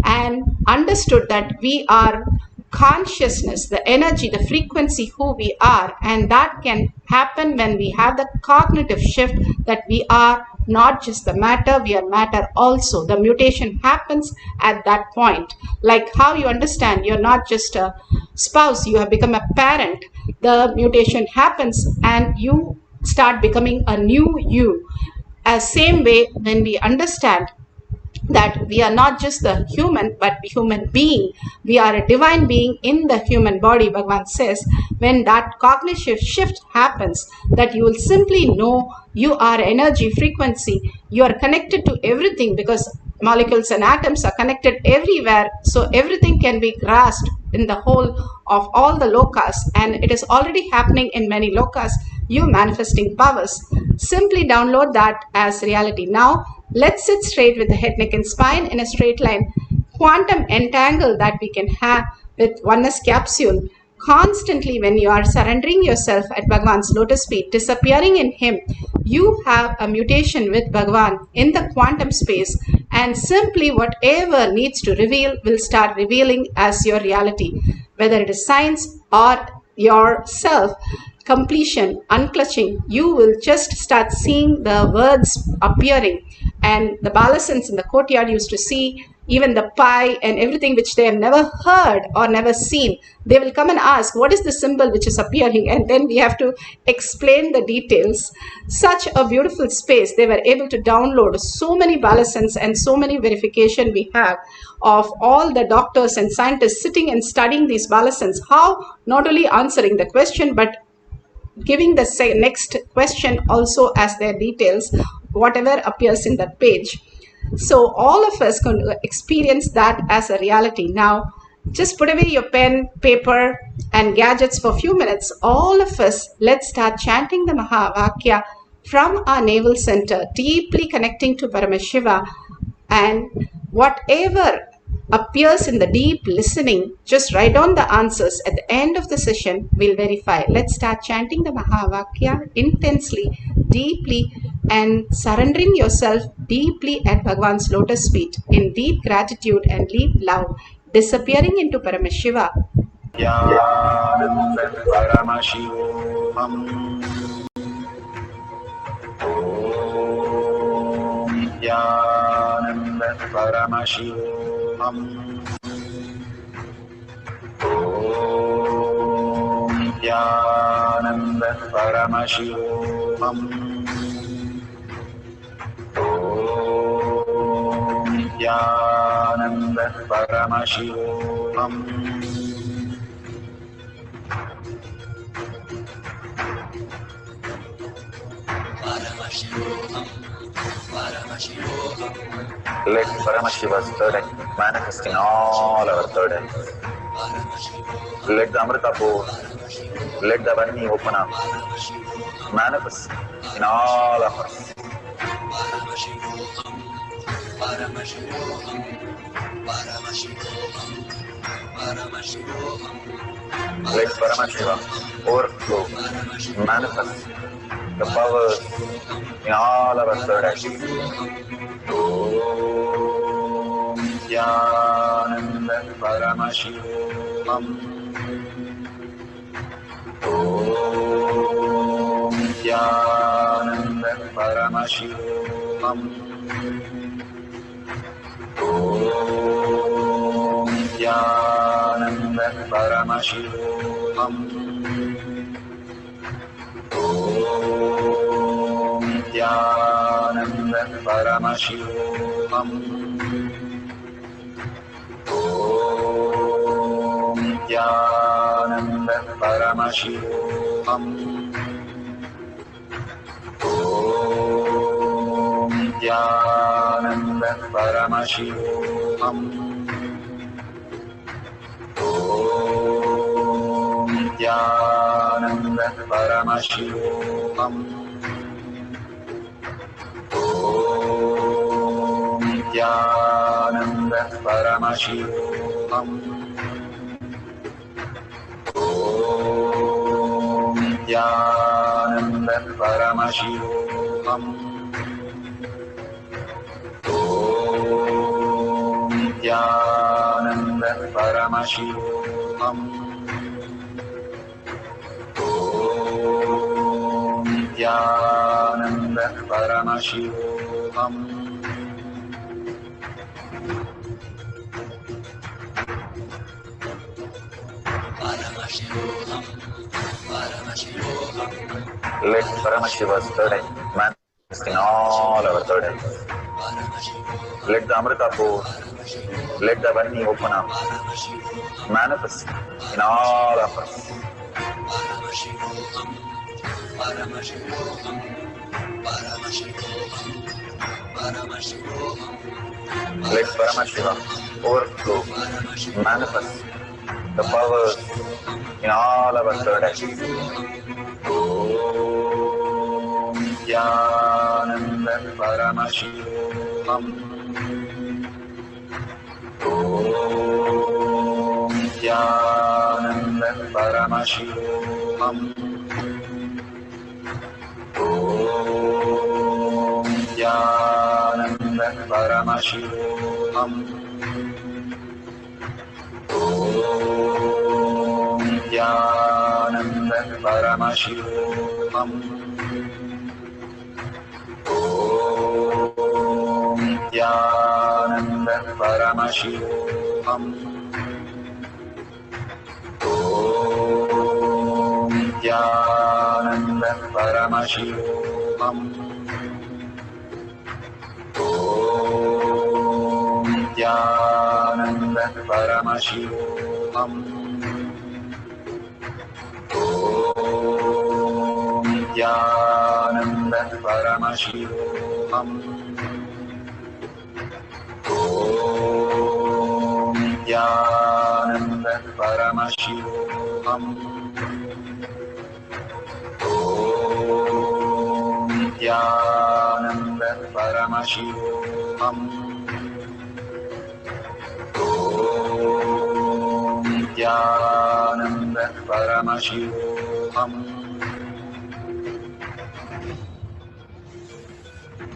and understood that we are consciousness, the energy, the frequency, who we are. And that can happen when we have the cognitive shift that we are not just the matter, we are matter also. The mutation happens at that point. Like how you understand you're not just a spouse, you have become a parent. The mutation happens and you start becoming a new you. As same way, when we understand that we are not just the human but human being, we are a divine being in the human body, Bhagavan says, when that cognitive shift happens, that you will simply know you are energy, frequency, you are connected to everything, because molecules and atoms are connected everywhere, so everything can be grasped in the whole of all the lokas, and it is already happening in many lokas. You manifesting powers, simply download that as reality. Now let's sit straight with the head, neck and spine in a straight line. Quantum entangle that we can have with oneness capsule. Constantly when you are surrendering yourself at Bhagavan's lotus feet, disappearing in him, you have a mutation with Bhagavan in the quantum space, and simply whatever needs to reveal will start revealing as your reality. Whether it is science or yourself, completion, unclutching, you will just start seeing the words appearing. And the Balasans in the courtyard used to see even the pie and everything which they have never heard or never seen. They will come and ask, what is the symbol which is appearing? And then we have to explain the details. Such a beautiful space. They were able to download so many ballasons and so many verification we have of all the doctors and scientists sitting and studying these ballasons. How not only answering the question, but giving the next question also as their details, whatever appears in that page. So all of us can experience that as a reality. Now, just put away your pen, paper, and gadgets for a few minutes. All of us, let's start chanting the Mahavakya from our navel center, deeply connecting to Paramashiva, and whatever appears in the deep listening, just write down the answers. At the end of the session, we'll verify. Let's start chanting the Mahavakya intensely, deeply, and surrendering yourself deeply at Bhagwan's lotus feet in deep gratitude and deep love, disappearing into Paramashiva. Paramashivoham. Nithyananda Paramashivoham. Nithyananda Paramashivoham. Nithyananda Paramashivoham. Let Paramashiva's third eye manifest in all our third eyes. Let the Amrita pour, let the Avadhanis open up, manifest in all of us. Let Paramashiva overflow, manifest the powers in all our third eyes. Om Nithyananda Paramashivoham. Om Nithyananda Paramashivoham. Om Nithyananda Paramashivoham. Om Nithyananda Paramashivoham. Om Nithyananda Paramashivoham. Om Nithyananda Paramashivoham. Om Nithyananda Paramashivoham. Om Nithyananda Paramashivoham. Om Nithyananda Paramashivoham. Om Nithyananda Paramashivoham. Om Nithyananda Paramashivoham. Let Paramashiva's third eye manifest in all our third eyes. Let the Amrita pour, let the Avadhanis open up, manifest in all of us. Let Paramashiva overflow, manifest the powers in all our third eyes. Om Nithyananda Paramashivoham. Om Nithyananda Paramashivoham. Om Nithyananda Paramashivoham. Om Nithyananda Paramashivoham. Om Nithyananda Paramashivoham. Om Nithyananda Paramashivoham. Om Nithyananda Paramashivoham. Om Nithyananda Paramashivoham. Om Nithyananda Paramashivoham. Om Nithyananda Paramashivoham. Om Nithyananda Paramashivoham.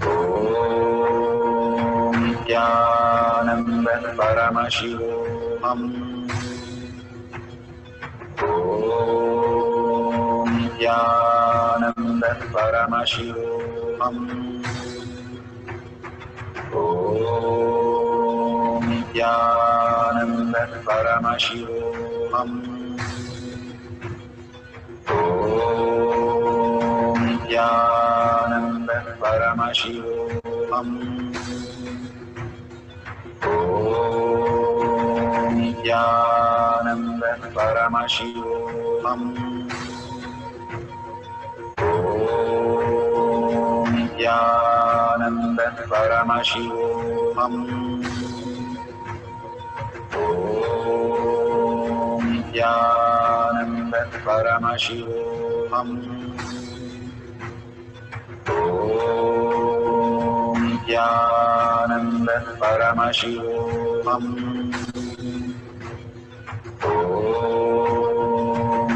Om Nithyananda Paramashivoham. Om Nithyananda Paramashivoham. Om Nithyananda Paramashivoham. Om Nithyananda Paramashivoham. Om Nithyananda Paramashivoham. Om Nithyananda Paramashivoham. Om Nithyananda Paramashivoham. Om Nithyananda Paramashivoham. Om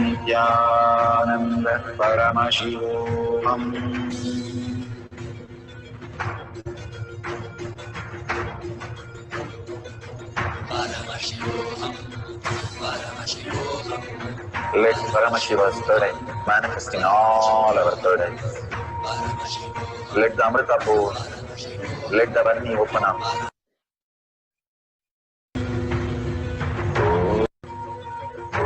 Nithyananda Paramashivoham. Let Paramashiva's third eye manifest in all our third eyes. Let the Amrita pour, let the Avadhani open up. Om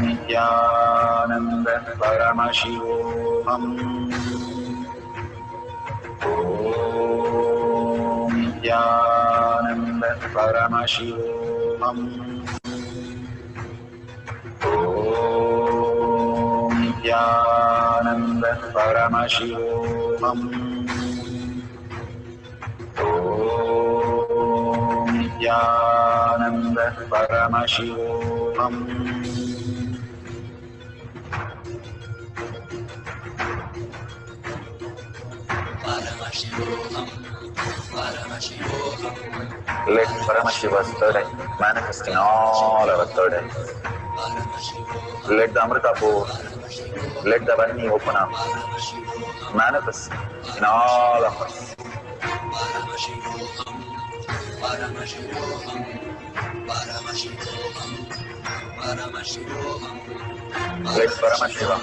Nithyananda Paramashivoham. Om Nithyananda Paramashivoham. Om Nithyananda Paramashivoham. Om Nithyananda Paramashivoham. Let Paramashiva's third eye manifest in all our third eyes. Let the Amrita pour, let the Avadhani open up, manifest in all of us. Let Paramashiva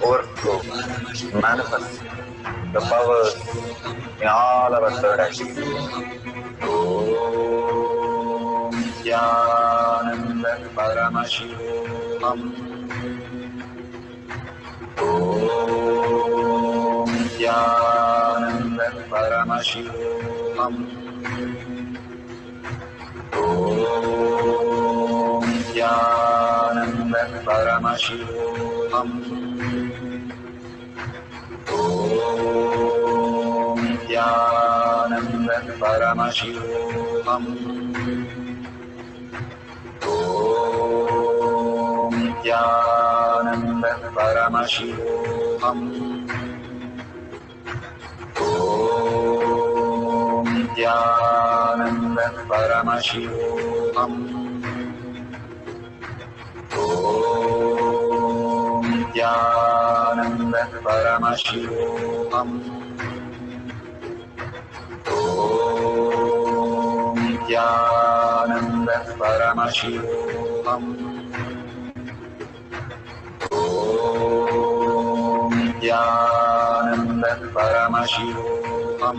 overflow, manifest the powers in all our third eyes. Om Nithyananda Paramashivoham. Om Nithyananda Paramashivoham. Om Nithyananda Paramashivoham. Om Nithyananda Paramashivoham. Om Nithyananda Paramashivoham. Om Nithyananda Paramashivoham. Om Nithyananda Paramashivoham. Om Nithyananda Paramashivoham. Om Nithyananda Paramashivoham.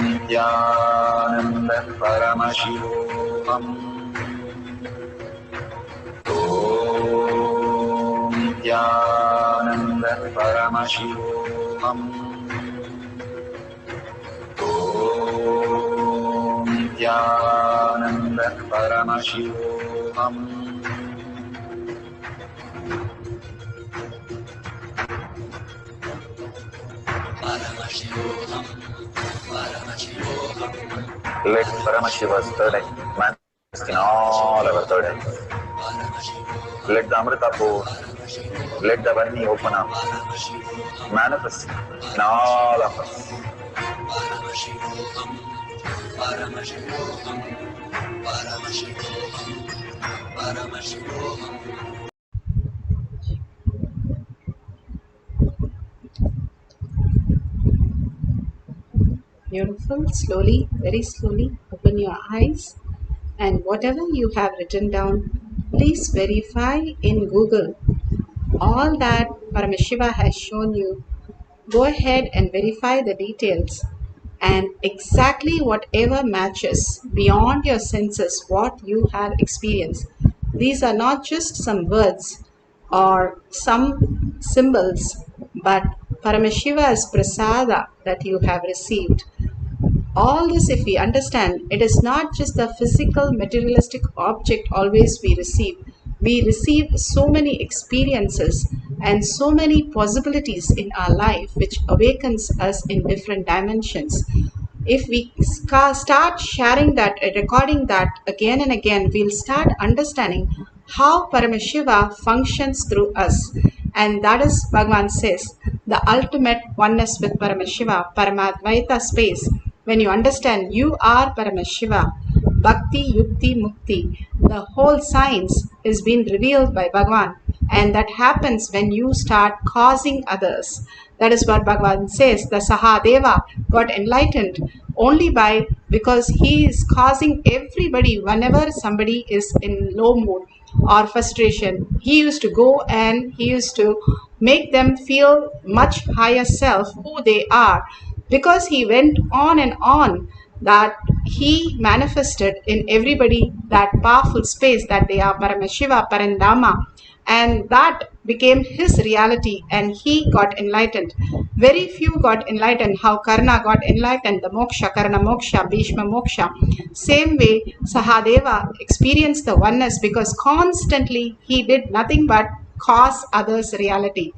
Nithyananda Paramashivoham. Om Nithyananda Paramashivoham. Om Nithyananda Paramashivoham. Let Paramashiva's third eye manifest in all our third eyes. Let the Amrita pour, let the Avadhanis open up, manifest in all of us. Beautiful. Slowly, very slowly, open your eyes, and whatever you have written down, please verify in Google. All that Paramashiva has shown you, go ahead and verify the details, and exactly whatever matches beyond your senses what you have experienced. These are not just some words or some symbols, but Paramashiva's prasada that you have received. All this, if we understand, it is not just the physical materialistic object always we receive so many experiences and so many possibilities in our life which awakens us in different dimensions. If we start sharing that, recording that again and again, we'll start understanding how Paramashiva functions through us. And that is, Bhagavan says, the ultimate oneness with Paramashiva, Paramadvaita space. When you understand you are Paramashiva, Bhakti, Yukti, Mukti, the whole science is being revealed by Bhagavan. And that happens when you start causing others. That is what Bhagavan says. The Sahadeva got enlightened only because he is causing everybody, whenever somebody is in low mood or frustration, he used to go and he used to make them feel much higher self who they are, because he went on and on that he manifested in everybody that powerful space that they are Paramashiva, Parandama, and that became his reality and he got enlightened. Very few got enlightened. How Karna got enlightened, the moksha, Karna moksha, Bhishma moksha. Same way Sahadeva experienced the oneness because constantly he did nothing but cause others reality.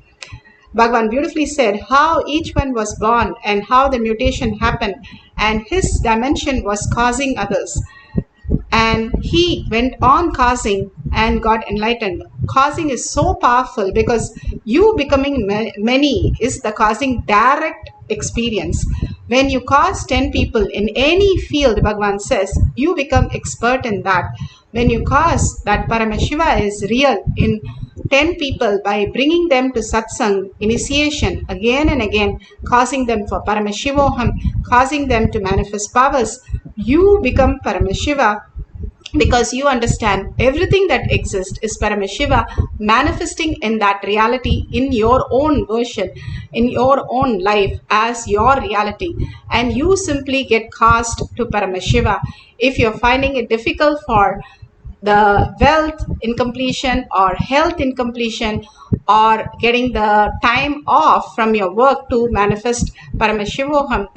Bhagavan beautifully said how each one was born and how the mutation happened, and his dimension was causing others. And he went on causing and got enlightened. Causing is so powerful because you becoming many is the causing direct experience. When you cause 10 people in any field, Bhagavan says, you become expert in that. When you cause that Paramashiva is real in 10 people by bringing them to satsang, initiation, again and again, causing them for Paramashivoham, causing them to manifest powers, you become Paramashiva because you understand everything that exists is Paramashiva manifesting in that reality in your own version, in your own life as your reality. And you simply get cast to Paramashiva. If you're finding it difficult for the wealth incompletion or health incompletion or getting the time off from your work to manifest Paramashivoham,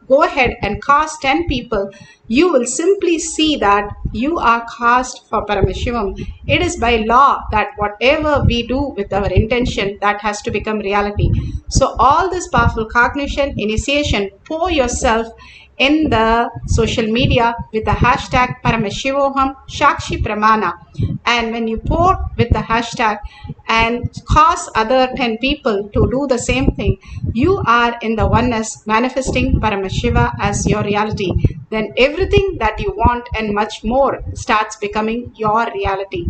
go ahead and cast 10 people, you will simply see that you are cast for Paramashivam. It is by law that whatever we do with our intention, that has to become reality. So all this powerful cognition, initiation, pour yourself in the social media with the hashtag Paramashivoham Shakshi Pramana. And when you pour with the hashtag and cause other 10 people to do the same thing, you are in the oneness manifesting Paramashiva as your reality. Then everything that you want and much more starts becoming your reality.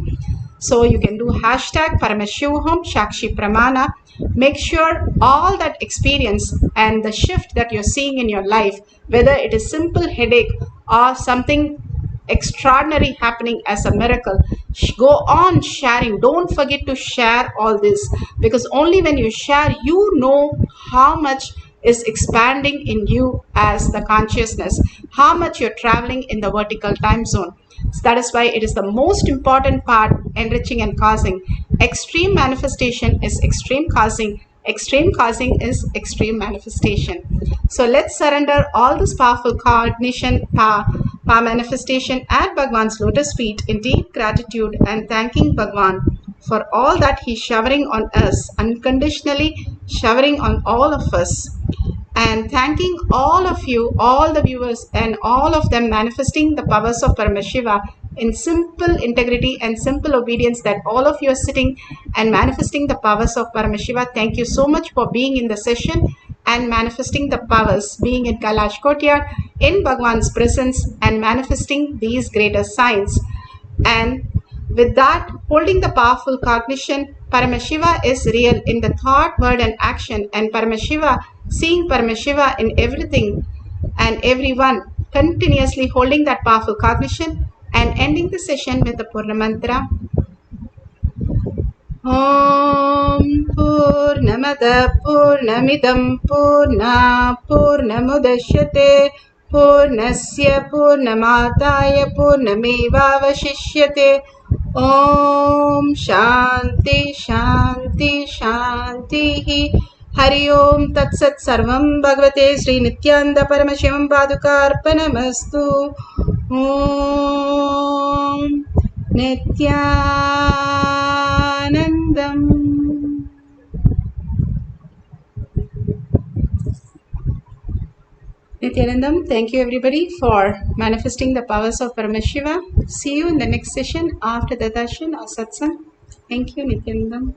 So you can do hashtag Paramashivoham Shakshi Pramana. Make sure all that experience and the shift that you're seeing in your life, whether it is simple headache or something extraordinary happening as a miracle, go on sharing. Don't forget to share all this, because only when you share, you know how much is expanding in you as the consciousness, how much you're traveling in the vertical time zone. So that is why it is the most important part, enriching and causing. Extreme manifestation is extreme causing. Extreme causing is extreme manifestation. So let's surrender all this powerful cognition, power manifestation at Bhagwan's lotus feet in deep gratitude and thanking Bhagwan for all that he's showering on us, unconditionally showering on all of us. And thanking all of you, all the viewers, and all of them manifesting the powers of Paramashiva in simple integrity and simple obedience, that all of you are sitting and manifesting the powers of Paramashiva. Thank you so much for being in the session and manifesting the powers, being in Kailash Courtyard, in Bhagwan's presence, and manifesting these greater signs. And with that, holding the powerful cognition, Paramashiva is real in the thought, word, and action, and Paramashiva, seeing Paramashiva in everything and everyone, continuously holding that powerful cognition, and ending the session with the Purna Mantra. Om Purnamada Purnamidam Purna Purnamudashyate Purnasya Purnamataya Purnamevavashishyate. Om Shanti Shanti Shanti. Hari Om Tat Sat Sarvam Bhagavate Sri Nithyananda Paramashivam Padukarpanamastu. Om Nithyanandam. Nithyanandam, thank you everybody for manifesting the powers of Paramashiva. See you in the next session after the darshan or satsang. Thank you, Nithyanandam.